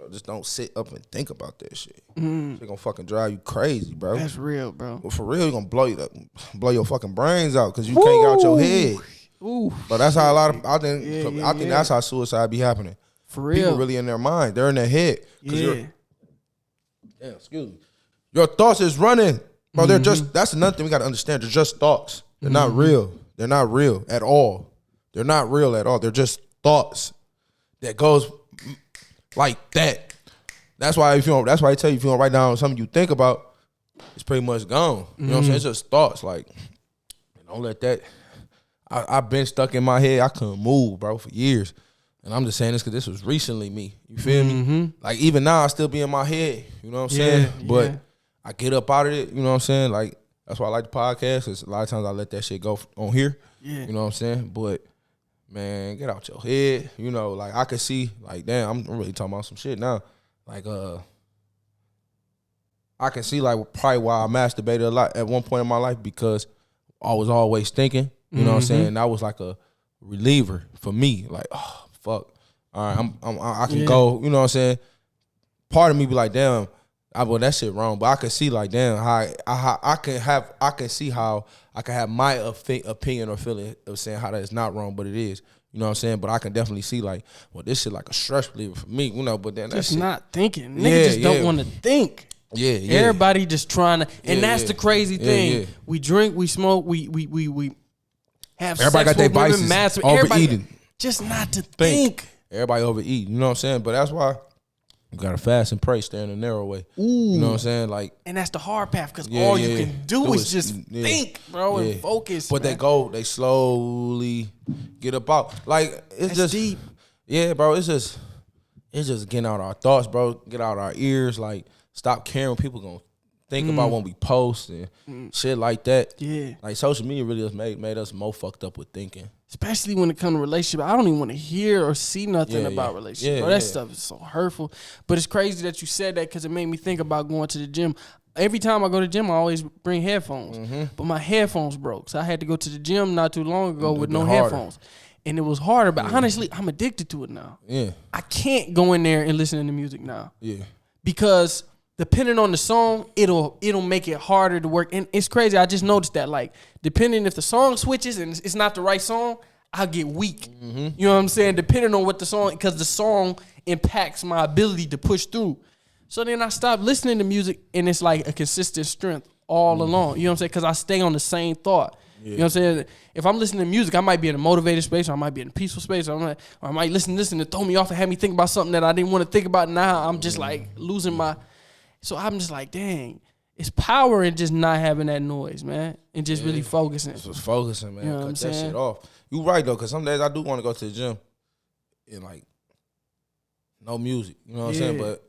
Just don't sit up and think about that shit. It's gonna fucking drive you crazy, bro. That's real, bro. But for real, you're gonna blow your fucking brains out because you can't get out your head. Ooh. But that's how a lot of I think that's how suicide be happening. For real. People really in their mind. They're in their head. Yeah. Damn, excuse me. Your thoughts is running. Bro, they're just, that's another thing we got to understand. They're just thoughts. They're not real. They're not real at all. They're not real at all. They're just thoughts that goes like that. That's why I tell you if you don't write down something you think about, it's pretty much gone. You know what I'm saying? It's just thoughts. Like, don't let that. I've been stuck in my head. I couldn't move, bro, for years. And I'm just saying this because this was recently me. You feel me? Like, even now, I still be in my head. You know what I'm saying? But I get up out of it. You know what I'm saying? Like, that's why I like the podcast. Because a lot of times I let that shit go on here. Yeah. You know what I'm saying? But, man, get out your head. You know, like, I could see, like, damn, I'm really talking about some shit now. Like, I can see, like, probably why I masturbated a lot at one point in my life, because I was always thinking. You know what I'm saying? That was like a reliever for me. Like, oh, fuck. All right, I can go. You know what I'm saying? Part of me be like, damn, well, that shit wrong. But I can see, like, damn, how I can see how I can have my opinion or feeling of saying how that's not wrong, but it is. You know what I'm saying? But I can definitely see, like, well, this shit like a stress reliever for me. You know, but then that's just not thinking. Niggas just don't want to think. Yeah. Everybody just trying to, and that's the crazy thing. Yeah. We drink, we smoke, we have everybody sex got their with vices. women, Overeating. Just not to think. Everybody overeat. You know what I'm saying? But that's why you gotta fast and pray, stay in the narrow way. Ooh. You know what I'm saying? Like, and that's the hard path, because all you can do is just think, bro, and focus. But man. they slowly get up out. Like, it's just deep. Yeah, bro. It's just getting out our thoughts, bro. Get out our ears. Like, stop caring what people gonna think about when we post and shit like that. Yeah. Like, social media really has made us more fucked up with thinking. Especially when it comes to relationship. I don't even want to hear or see nothing about relationships. Bro, that stuff is so hurtful. But it's crazy that you said that, because it made me think about going to the gym. Every time I go to the gym, I always bring headphones. But my headphones broke. So I had to go to the gym not too long ago with no headphones. And it was harder. But honestly, I'm addicted to it now. Yeah. I can't go in there and listen to music now. Yeah. Because depending on the song, it'll make it harder to work. And it's crazy. I just noticed that, like, depending if the song switches and it's not the right song, I'll get weak. You know what I'm saying? Depending on what the song, because the song impacts my ability to push through. So then I stopped listening to music, and it's like a consistent strength all along. You know what I'm saying? Because I stay on the same thought. Yeah. You know what I'm saying? If I'm listening to music, I might be in a motivated space, or I might be in a peaceful space, or I might listen to throw me off and have me think about something that I didn't want to think about. Now I'm just like losing my... So I'm just like, dang, it's power in just not having that noise, man, and just really focusing. Just focusing, man. You know Cut that shit off. You right, though, because some days I do want to go to the gym and, like, no music. You know what I'm saying? But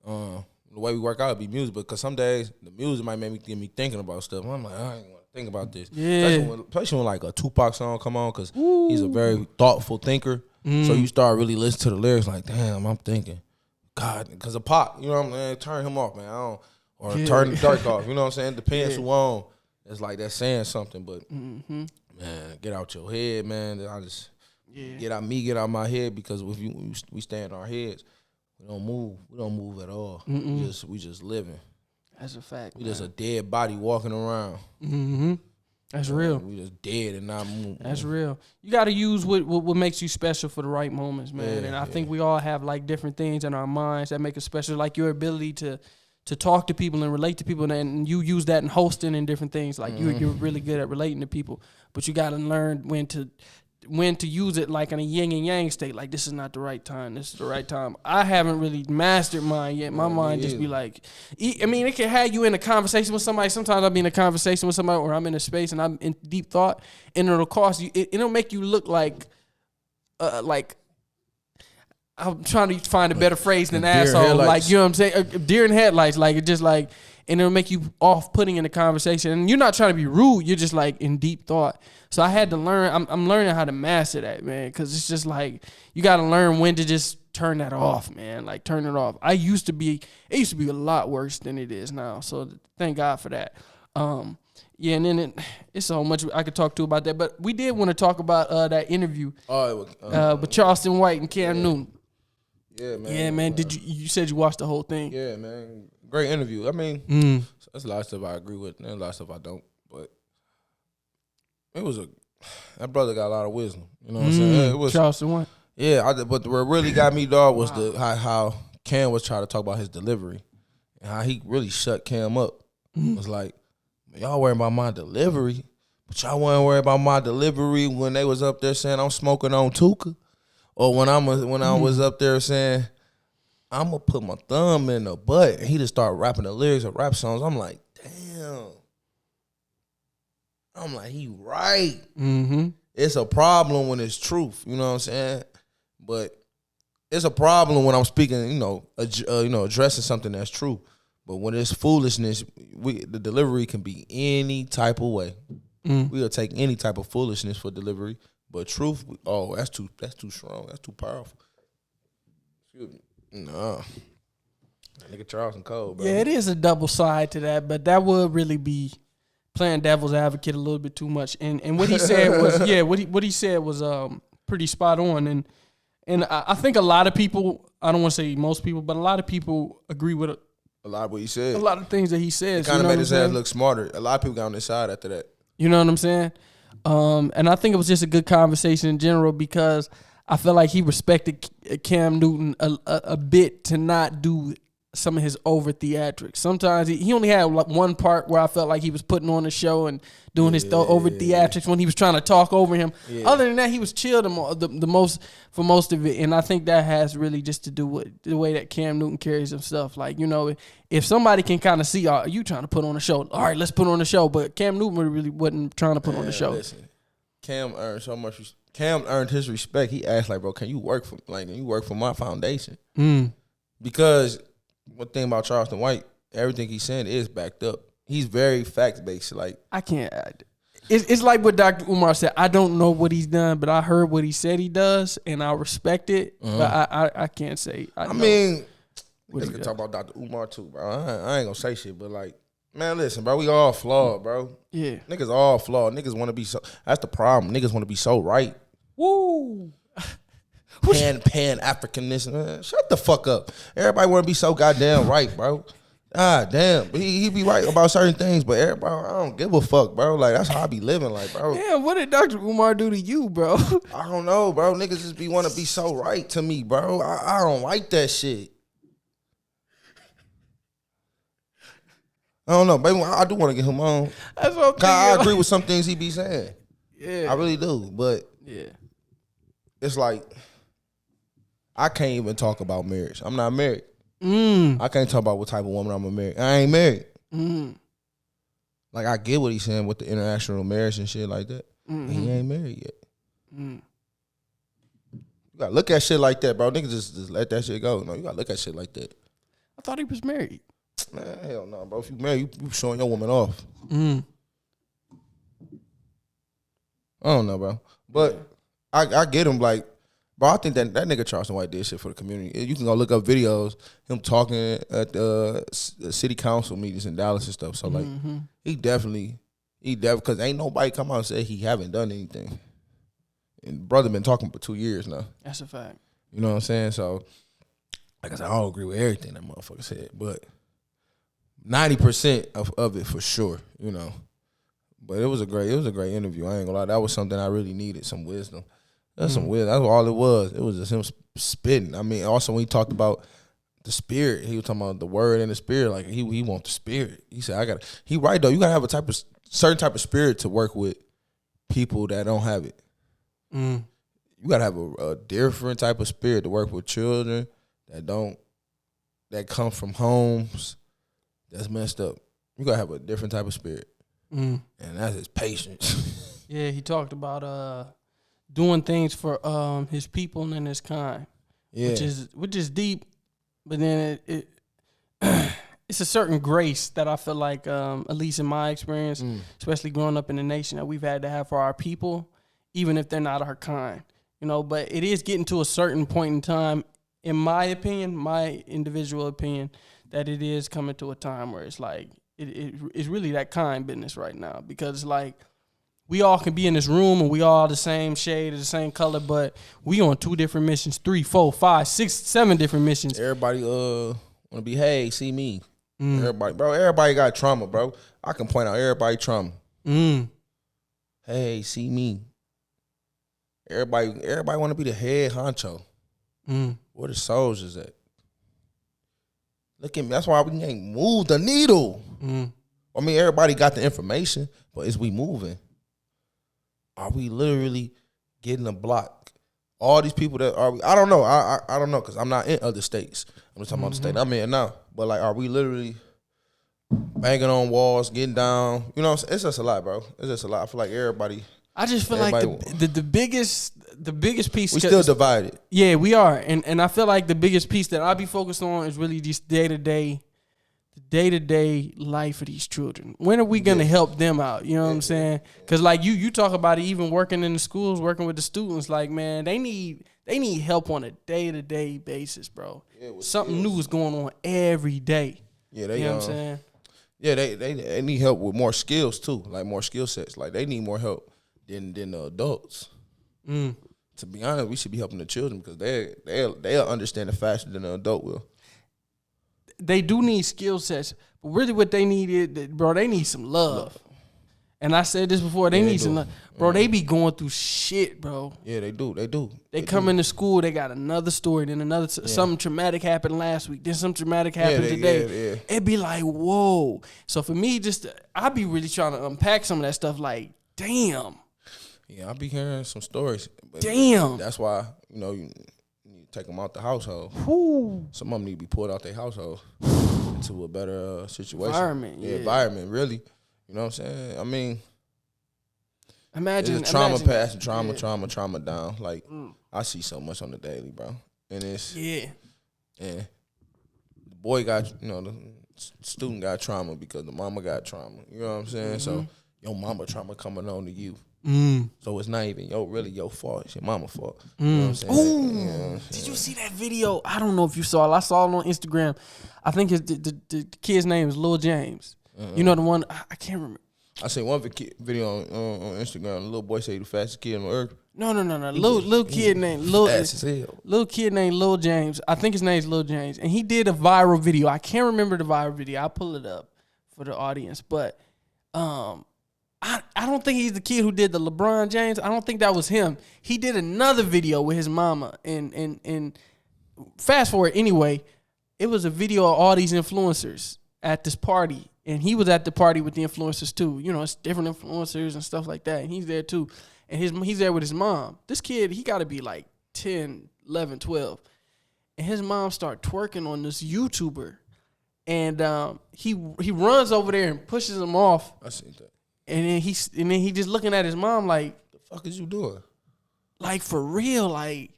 the way we work out would be music, because some days the music might get me thinking about stuff. I'm like, I ain't want to think about this. Yeah. Especially when like a Tupac song come on, because he's a very thoughtful thinker. So you start really listening to the lyrics, like, damn, I'm thinking. God, because of Pop, you know what I'm saying? Turn him off, man. Turn the dark off. You know what I'm saying? Depends who on. It's like that's saying something, but man, get out your head, man. I just get out my head, because if we stay in our heads, we don't move. We don't move at all. We just living. That's a fact. We just a dead body walking around. That's real. We just dead and not moving. That's real. You got to use what makes you special for the right moments, man. And I think we all have, like, different things in our minds that make us special, like your ability to talk to people and relate to people, and you use that in hosting and different things. Like, you're really good at relating to people, but you got to learn when to use it, like in a yin and yang state. Like, this is not the right time. This is the right time. I haven't really mastered mine yet. My mind just be like, I mean, it can have you in a conversation with somebody. Sometimes I'll be in a conversation with somebody, or I'm in a space and I'm in deep thought, and it'll cost you. It'll make you look like I'm trying to find a better phrase than asshole. Like, you know what I'm saying? Deer in headlights. Like, it just like, and it'll make you off-putting in the conversation. And you're not trying to be rude. You're just like in deep thought. So I had to learn. I'm learning how to master that, man, because it's just like you got to learn when to just turn that off, man. Like, turn it off. It used to be a lot worse than it is now. So thank God for that. And then it's so much I could talk to about that. But we did want to talk about that interview with Charleston White and Cam Newton. Yeah, man. Yeah, man. You said you watched the whole thing? Yeah, man. Great interview. I mean, there's a lot of stuff I agree with, and a lot of stuff I don't. But that brother got a lot of wisdom. You know what I'm saying? It was Charleston White. Yeah, but what really got me, dog, was how Cam was trying to talk about his delivery and how he really shut Cam up. It was like, y'all worrying about my delivery, but y'all wasn't worried about my delivery when they was up there saying I'm smoking on Tuka, or when I was up there saying I'm gonna put my thumb in the butt, and he just started rapping the lyrics of rap songs. I'm like, damn. I'm like, he right. It's a problem when it's truth. You know what I'm saying? But it's a problem when I'm speaking, addressing something that's true. But when it's foolishness, the delivery can be any type of way. We'll take any type of foolishness for delivery. But truth, that's too strong. That's too powerful. Excuse me. Nah. That nigga Charleston cold, bro. Yeah, it is a double side to that, but that would really be playing devil's advocate a little bit too much. And what he said was, what he said was pretty spot on. And I think a lot of people, I don't want to say most people, but a lot of people agree with a lot of what he said. A lot of things that he says. It kind of made his ass look smarter. A lot of people got on his side after that. You know what I'm saying? And I think it was just a good conversation in general because I felt like he respected Cam Newton a bit to not do some of his over theatrics. Sometimes he only had like one part where I felt like he was putting on the show and doing his over theatrics when he was trying to talk over him. Yeah. Other than that, he was chill the most for most of it, and I think that has really just to do with the way that Cam Newton carries himself. Like, if somebody can kind of see, you trying to put on a show, all right, let's put on a show. But Cam Newton really wasn't trying to put on the show. Listen, Cam earned so much. Cam earned his respect. He asked like, bro, can you work for my foundation? Because one thing about Charleston White, everything he's saying is backed up. He's very fact-based. Like, I can't. It's like what Dr. Umar said. I don't know what he's done, but I heard what he said he does, and I respect it. But I can't say. I mean, we can talk about Dr. Umar too, bro. I ain't gonna say shit, but like, man, listen, bro, we all flawed, bro. Yeah, niggas all flawed. Niggas want to be so. That's the problem. Niggas want to be so right. Woo. Pan-Africanism. Shut the fuck up. Everybody want to be so goddamn right, bro. God damn. He be right about certain things, but everybody, I don't give a fuck, bro. Like, that's how I be living, like, bro. Damn, what did Dr. Umar do to you, bro? I don't know, bro. Niggas just be want to be so right to me, bro. I don't like that shit. I don't know, baby. I do want to get him on. That's what I'm thinking. I agree with some things he be saying. Yeah. I really do, but yeah, it's like, I can't even talk about marriage. I'm not married. I can't talk about what type of woman I'm gonna marry. I ain't married. Like, I get what he's saying with the international marriage and shit like that. He ain't married yet. You gotta look at shit like that, bro. Niggas just let that shit go. No, you gotta look at shit like that. I thought he was married. Man, hell no, bro. If you married, you showing your woman off. I don't know, bro. But I get him, like, bro, I think that nigga Charleston White did shit for the community. You can go look up videos, him talking at the city council meetings in Dallas and stuff. So, like, he definitely, because ain't nobody come out and say he haven't done anything. And brother been talking for 2 years now. That's a fact. You know what I'm saying? So, like I said, I don't agree with everything that motherfucker said, but 90% of it for sure, you know. But it was a great interview. I ain't gonna lie. That was something I really needed, some wisdom. That's some weird. That's all it was. It was just him spitting. I mean, also when he talked about the spirit, he was talking about the word and the spirit. Like, he want the spirit. He said, he right though. You gotta have a certain type of spirit to work with people that don't have it. You gotta have a different type of spirit to work with children that come from homes that's messed up. You gotta have a different type of spirit, and that's his patience. Yeah, he talked about doing things for his people and his kind, which is deep, but then it it's a certain grace that I feel like, at least in my experience, especially growing up in the nation, that we've had to have for our people, even if they're not our kind, you know. But it is getting to a certain point in time, in my opinion, my individual opinion, that it is coming to a time where it's like it's really that kind business right now, because it's like, we all can be in this room and we all the same shade or the same color, but we on 2 different missions, 3, 4, 5, 6, 7 different missions. Everybody wanna be, hey, see me. Everybody got trauma, bro. I can point out everybody trauma. Hey, see me. Everybody wanna be the head honcho. Where the soldiers at? Look at me. That's why we ain't moved the needle. I mean, everybody got the information, but is we moving? Are we literally getting a block? All these people that are, I don't know. I don't know, because I'm not in other states. I'm just talking about the state I'm in now. But, like, are we literally banging on walls, getting down? You know what I'm saying? It's just a lot, bro. It's just a lot. I feel like everybody. I just feel like the biggest piece. We still divided. Yeah, we are, and I feel like the biggest piece that I'll be focused on is really just day to day life of these children. When are we gonna help them out? You know what I'm saying? Because like you talk about it, even working in the schools, working with the students. Like, man, they need help on a day to day basis, bro. Yeah, something new is going on every day. Yeah, you know what I'm saying? Yeah, they need help with more skills too, like more skill sets. Like they need more help than the adults. To be honest, we should be helping the children because they'll understand it faster than the adult will. They do need skill sets, but really what they need is, bro, they need some love. And I said this before, they need some love. Bro, they be going through shit, bro. Yeah, they do. They come into school, they got another story, then another, something traumatic happened last week, then something traumatic happened today. It'd be like, whoa. So for me, I be really trying to unpack some of that stuff like, damn. Yeah, I be hearing some stories. Damn. That's why, you need to take them out the household. Whew. Some of them need to be pulled out their household into a better situation. Environment, really. You know what I'm saying? I mean, imagine it's a trauma past and trauma down. Like, I see so much on the daily, bro. And it's, and the boy got, the student got trauma because the mama got trauma. You know what I'm saying? So, your mama trauma coming on to you. So it's not even your fault. It's your mama's fault. You know what I'm saying? Did you see that video? I don't know if you saw it. I saw it on Instagram. I think the kid's name is Lil James. You know the one? I can't remember. I seen one video on Instagram. The little boy say he the fastest kid on earth. No. Little kid named Lil James. I think his name's Lil James. And he did a viral video. I can't remember the viral video. I'll pull it up for the audience. But I don't think he's the kid who did the LeBron James. I don't think that was him. He did another video with his mama. And fast forward anyway, it was a video of all these influencers at this party. And he was at the party with the influencers too. It's different influencers and stuff like that. And he's there too. And he's there with his mom. This kid, he got to be like 10, 11, 12. And his mom started twerking on this YouTuber. And he runs over there and pushes him off. I seen that. And then he just looking at his mom like, the fuck is you doing? Like, for real, like.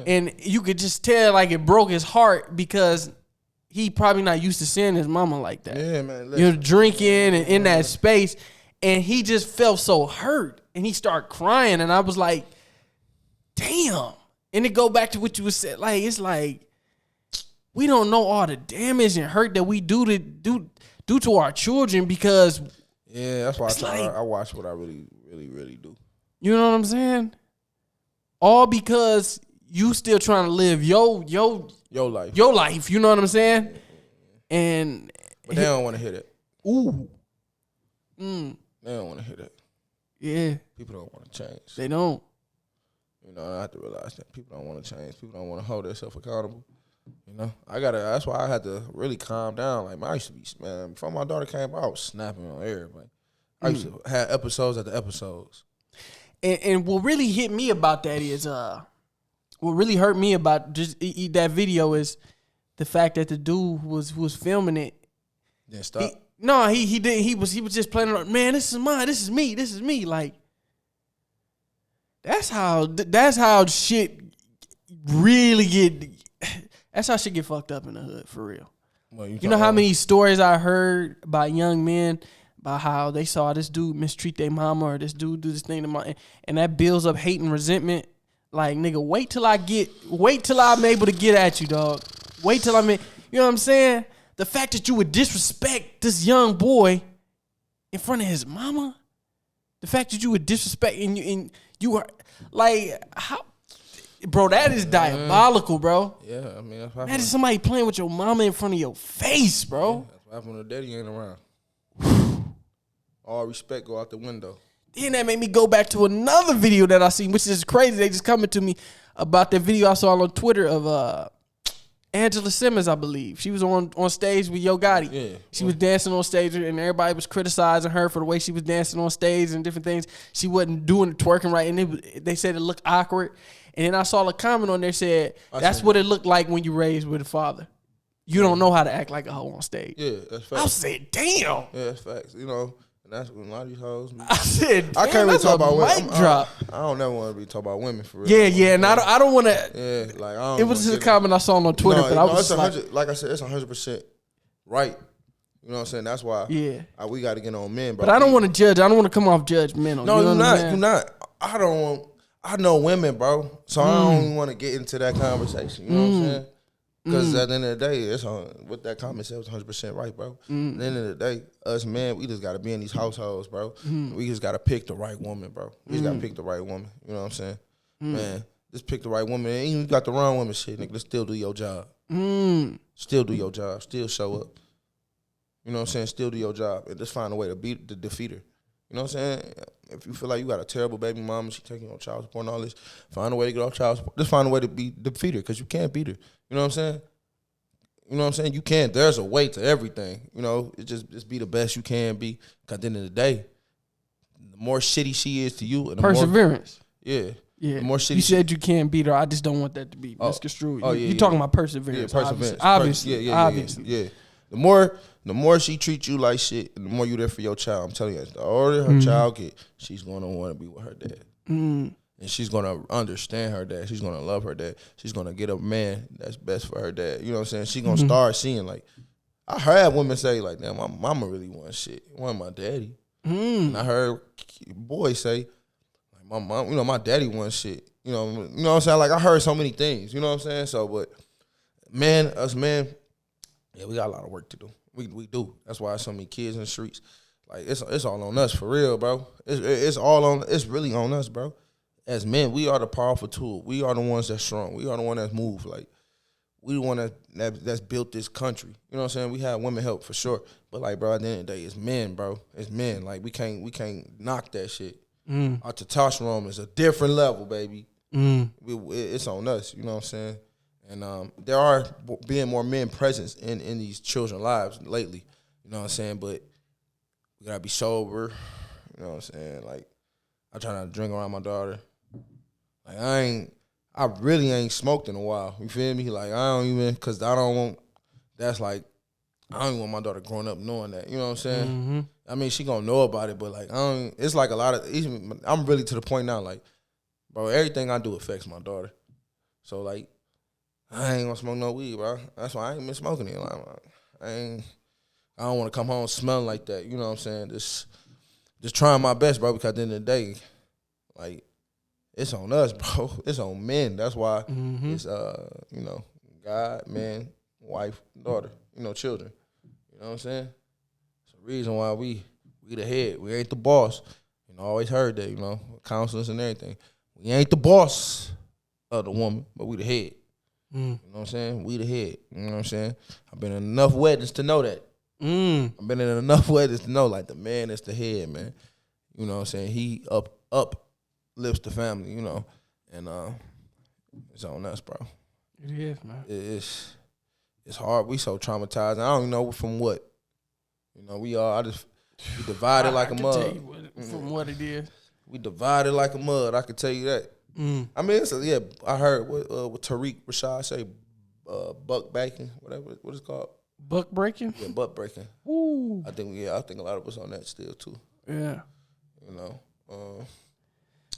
And you could just tell like it broke his heart because he probably not used to seeing his mama like that. Yeah, man. You're drinking and in that space. And he just felt so hurt. And he started crying. And I was like, damn. And it go back to what you said. Like, it's like, we don't know all the damage and hurt that we do to our children because. Yeah, that's why I watch what I really, really, really do. You know what I'm saying? All because you still trying to live your life. Your life, you know what I'm saying? But they don't want to hear that. Ooh. They don't want to hear that. Yeah. People don't want to change. They don't. I have to realize that people don't want to change. People don't want to hold themselves accountable. That's why I had to really calm down. Like, I used to be, man, before my daughter came out, I was snapping on everybody. I used to have episodes after episodes. And what really hit me about that is, what really hurt me about just that video is the fact that the dude who was filming it. Didn't stop? He did. He was just playing it. Man, this is mine. This is me. Like, that's how shit really get. That's how shit get fucked up in the hood, for real. Well, you know how many stories I heard about young men about how they saw this dude mistreat their mama or this dude do this thing to mama, and that builds up hate and resentment. Like, nigga, wait till I'm able to get at you, dog. Wait till you know what I'm saying? The fact that you would disrespect this young boy in front of his mama, the fact that you would disrespect and you are like, how? Bro, that is diabolical, bro. Yeah, I mean, that's what imagine somebody playing with your mama in front of your face, bro. Yeah, that's what happened when the daddy ain't around. All respect go out the window. Then that made me go back to another video that I seen, which is crazy. They just coming to me about that video I saw on Twitter of Angela Simmons, I believe. She was on stage with Yo Gotti. Yeah. She was dancing on stage, and everybody was criticizing her for the way she was dancing on stage and different things. She wasn't doing the twerking right, and they said it looked awkward. And then I saw a comment on there said, that's what it looked like when you raised with a father. You don't know how to act like a hoe on stage. Yeah, that's facts. I said, damn. Yeah, that's facts. And that's when a lot of these hoes. I said, I can't really talk about women. Drop. I don't never want to be talking about women for real. Yeah, and I don't want to. Yeah, like I don't. It was just a comment I saw on Twitter, but I was like I said, it's 100% right. You know what I'm saying? That's why. Yeah. We got to get on men, bro. But I don't want to judge. I don't want to come off judgmental. No, you're not. You're not. I don't want. I know women, bro. So I don't even want to get into that conversation. You know what I'm saying? Because at the end of the day, it's what that comment said was 100% right, bro. At the end of the day, us men, we just got to be in these households, bro. We just got to pick the right woman, bro. We just got to pick the right woman. You know what I'm saying? Man, just pick the right woman. And even if you got the wrong woman, shit, nigga, just still do your job. Still do your job. Still show up. You know what I'm saying? Still do your job. And just find a way to defeat her. You know what I'm saying? If you feel like you got a terrible baby mama, she taking you on child support and all this, find a way to get off child support. Just find a way to defeat her because you can't beat her. You know what I'm saying? You know what I'm saying? You can't. There's a way to everything. You know, it just be the best you can be. Because at the end of the day, the more shitty she is to you, and the perseverance. Yeah. The more shitty. You said you can't beat her. I just don't want that to be misconstrued. You're talking about perseverance. Yeah, perseverance. Obviously. Yeah. The more she treats you like shit, and the more you there for your child. I'm telling you, the older her child get, she's gonna want to be with her dad. And she's going to understand her dad. She's going to love her dad. She's going to get a man that's best for her dad. You know what I'm saying? She's going to start seeing, like, I heard women say, like, damn, my mama really wants shit. Want my daddy. And I heard boys say, like, my mom, you know, my daddy wants shit. You know what I'm saying? Like, I heard so many things. You know what I'm saying? So, but, us men, yeah, we got a lot of work to do. We do. That's why so many kids in the streets. Like, it's all on us, for real, bro. It's really on us, bro. As men, we are the powerful tool. We are the ones that's strong. We are the one that's moved. Like, we the one that's built this country. You know what I'm saying? We have women help for sure. But like, bro, at the end of the day, it's men, bro. It's men. Like, we can't knock that shit. Our testosterone is a different level, baby. It's on us. You know what I'm saying? And there are being more men presence in these children's lives lately. You know what I'm saying? But we gotta be sober. You know what I'm saying? Like, I try not to drink around my daughter. Like, I really ain't smoked in a while. You feel me? Like, I don't want my daughter growing up knowing that. You know what I'm saying? I mean, she gonna know about it, but like, it's like a lot of, I'm really to the point now, like, bro, everything I do affects my daughter. So like, I ain't gonna smoke no weed, bro. That's why I ain't been smoking it. Like, I don't want to come home smelling like that. You know what I'm saying? Just trying my best, bro, because at the end of the day, like, it's on us, bro. It's on men. That's why it's, you know, God, man, wife, daughter, you know, children. You know what I'm saying? It's the reason why we the head. We ain't the boss. You know, I always heard that, you know, counselors and everything. We ain't the boss of the woman, but we the head. You know what I'm saying? We the head. You know what I'm saying? I've been in enough weddings to know that. I've been in enough weddings to know, like, the man is the head, man. You know what I'm saying? He uplifts the family, you know. And it's on us, bro. It is, man. It's hard. We so traumatized. I don't even know from what. You know, we divided like a mud. From what it is. We divided like a mud, I can tell you that. I mean, I heard what Tariq Rashad say, buck backing, whatever, what it's called? Buck breaking? Yeah, buck breaking. Ooh. I think a lot of us on that still too. Yeah. You know.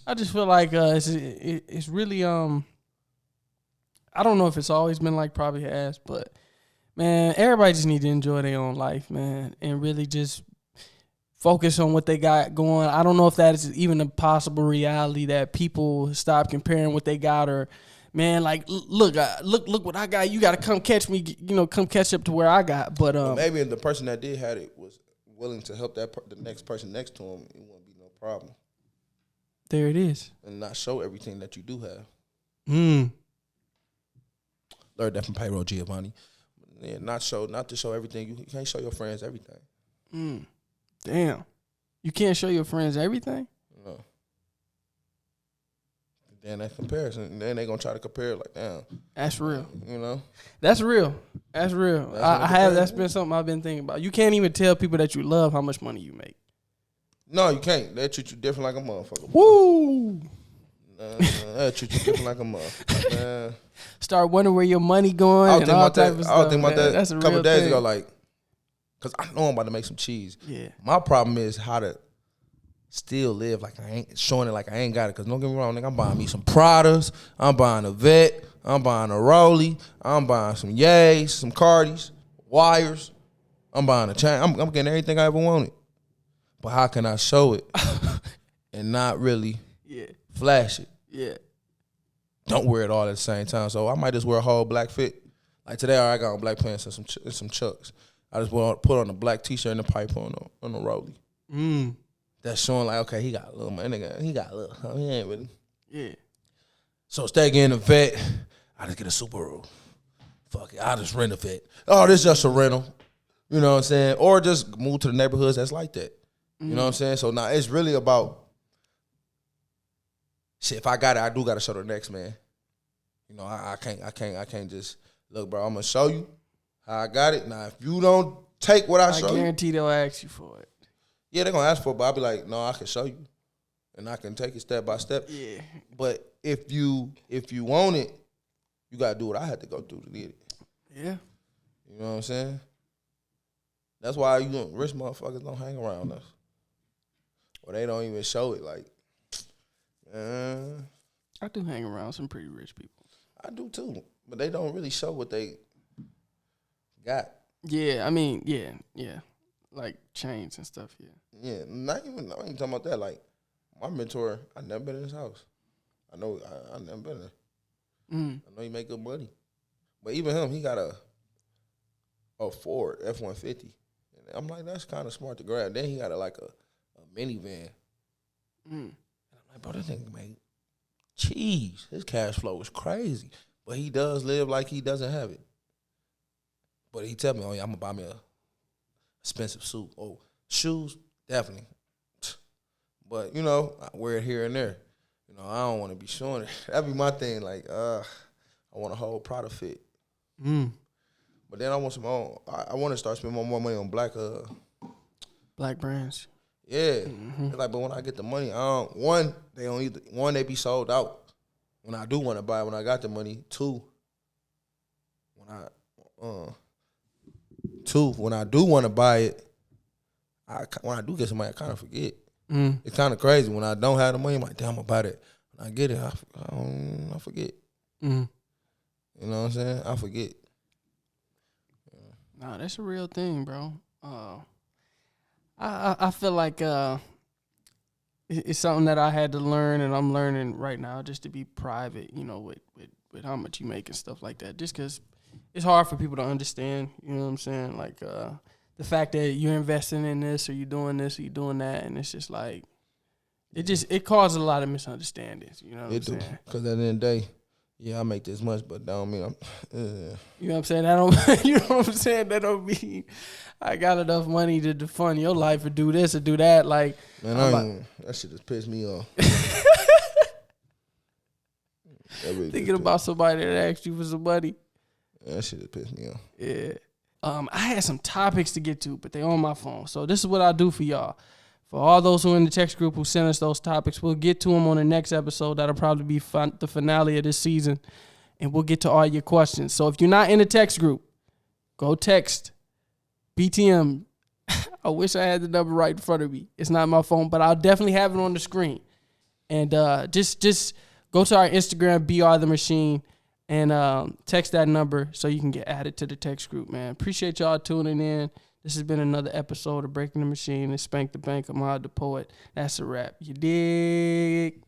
I just feel like it's really I don't know if it's always been like, probably has, but man, everybody just need to enjoy their own life, man, and really just focus on what they got going. I don't know if that is even a possible reality, that people stop comparing what they got, or, man, like, look what I got. You got to come catch me, you know, come catch up to where I got. But well, maybe if the person that did have it was willing to help the next person next to him, it wouldn't be no problem. There it is. And not show everything that you do have. Learned that from Payroll Giovanni. Yeah, not to show everything. You can't show your friends everything. Damn. You can't show your friends everything? No. Then that comparison, then they gonna try to compare like, damn. That's real. You know? That's real. That's real. That's been something I've been thinking about. You can't even tell people that you love how much money you make. No, you can't. They treat you different like a motherfucker. Woo! They treat you different like a motherfucker, man. Start wondering where your money going. I was thinking about that a couple days ago, like, Because I know I'm about to make some cheese. Yeah. My problem is how to still live like I ain't showing it like I ain't got it. Because don't get me wrong, nigga, I'm buying me some Pradas. I'm buying a Vet. I'm buying a Rolly. I'm buying some Yays, some Cardis, wires. I'm buying a chain. I'm getting everything I ever wanted. But how can I show it and not really flash it? Yeah. Don't wear it all at the same time. So I might just wear a whole black fit. Like today, I got on black pants and some Chucks. I just put on a black T-shirt and a pipe on the Rolly. That's showing like, okay, he got a little money. He got a little. He ain't really. Yeah. So instead of getting a Vet, I just get a Subaru. Fuck it, I just rent a Vet. Oh, this just a rental. You know what I'm saying? Or just move to the neighborhoods that's like that. You know what I'm saying? So now it's really about shit. If I got it, I do got to show the next man. You know, I can't just look, bro. I'm gonna show you how I got it. Now, if you don't take what I show you, I guarantee they'll ask you for it. Yeah, they're gonna ask for it, but I'll be like, no, I can show you, and I can take it step by step. Yeah. But if you want it, you gotta do what I had to go through to get it. Yeah. You know what I'm saying? That's why rich motherfuckers don't hang around us, or they don't even show it. Like, I do hang around some pretty rich people. I do too, but they don't really show what they got. Yeah, I mean, yeah, like chains and stuff. Yeah. Yeah, I ain't talking about that. Like my mentor, I never been in his house. I know I never been there. I know he make good money, but even him, he got a Ford F-150. And I'm like, that's kind of smart to grab. Then he got a minivan. And I'm like, bro, this nigga make cheese. His cash flow is crazy, but he does live like he doesn't have it. But he tell me, oh yeah, I'm gonna buy me a expensive suit. Oh, shoes, definitely. But you know, I wear it here and there. You know, I don't want to be showing it. That'd be my thing. Like, I want a whole Prada fit. But then I want some more. I want to start spending more money on black brands. Yeah. Like, but when I get the money, they be sold out. When I do want to buy it, when I got the money. Two, when I do want to buy it, when I do get some money, I kind of forget. It's kind of crazy. When I don't have the money, I'm like, damn, I'm about it. When I get it, I forget. You know what I'm saying? I forget. Nah, that's a real thing, bro. I feel like it's something that I had to learn, and I'm learning right now, just to be private, you know, with how much you make and stuff like that. Just because it's hard for people to understand, you know what I'm saying? Like the fact that you're investing in this, or you're doing this, or you're doing that, and it's just like it causes a lot of misunderstandings. You know what I'm saying? Because at the end of the day, yeah, I make this much, but that don't mean I'm. You know what I'm saying? That don't. You know what I'm saying? That don't mean I got enough money to fund your life or do this or do that. Like, man, that shit just pissed me off. Really thinking about somebody that asked you for some money. That shit just pissed me off. Yeah. I had some topics to get to, but they on my phone. So this is what I'll do for y'all. For all those who are in the text group who sent us those topics, we'll get to them on the next episode. That'll probably be the finale of this season, and we'll get to all your questions. So if you're not in the text group, go text BTM. I wish I had the number right in front of me. It's not my phone, but I'll definitely have it on the screen. And just go to our Instagram, BR the Machine, and text that number so you can get added to the text group, man. Appreciate y'all tuning in. This has been another episode of Breaking the Machine and Spank the Bank. I'm Ahmad the Poet. That's a wrap. You dig?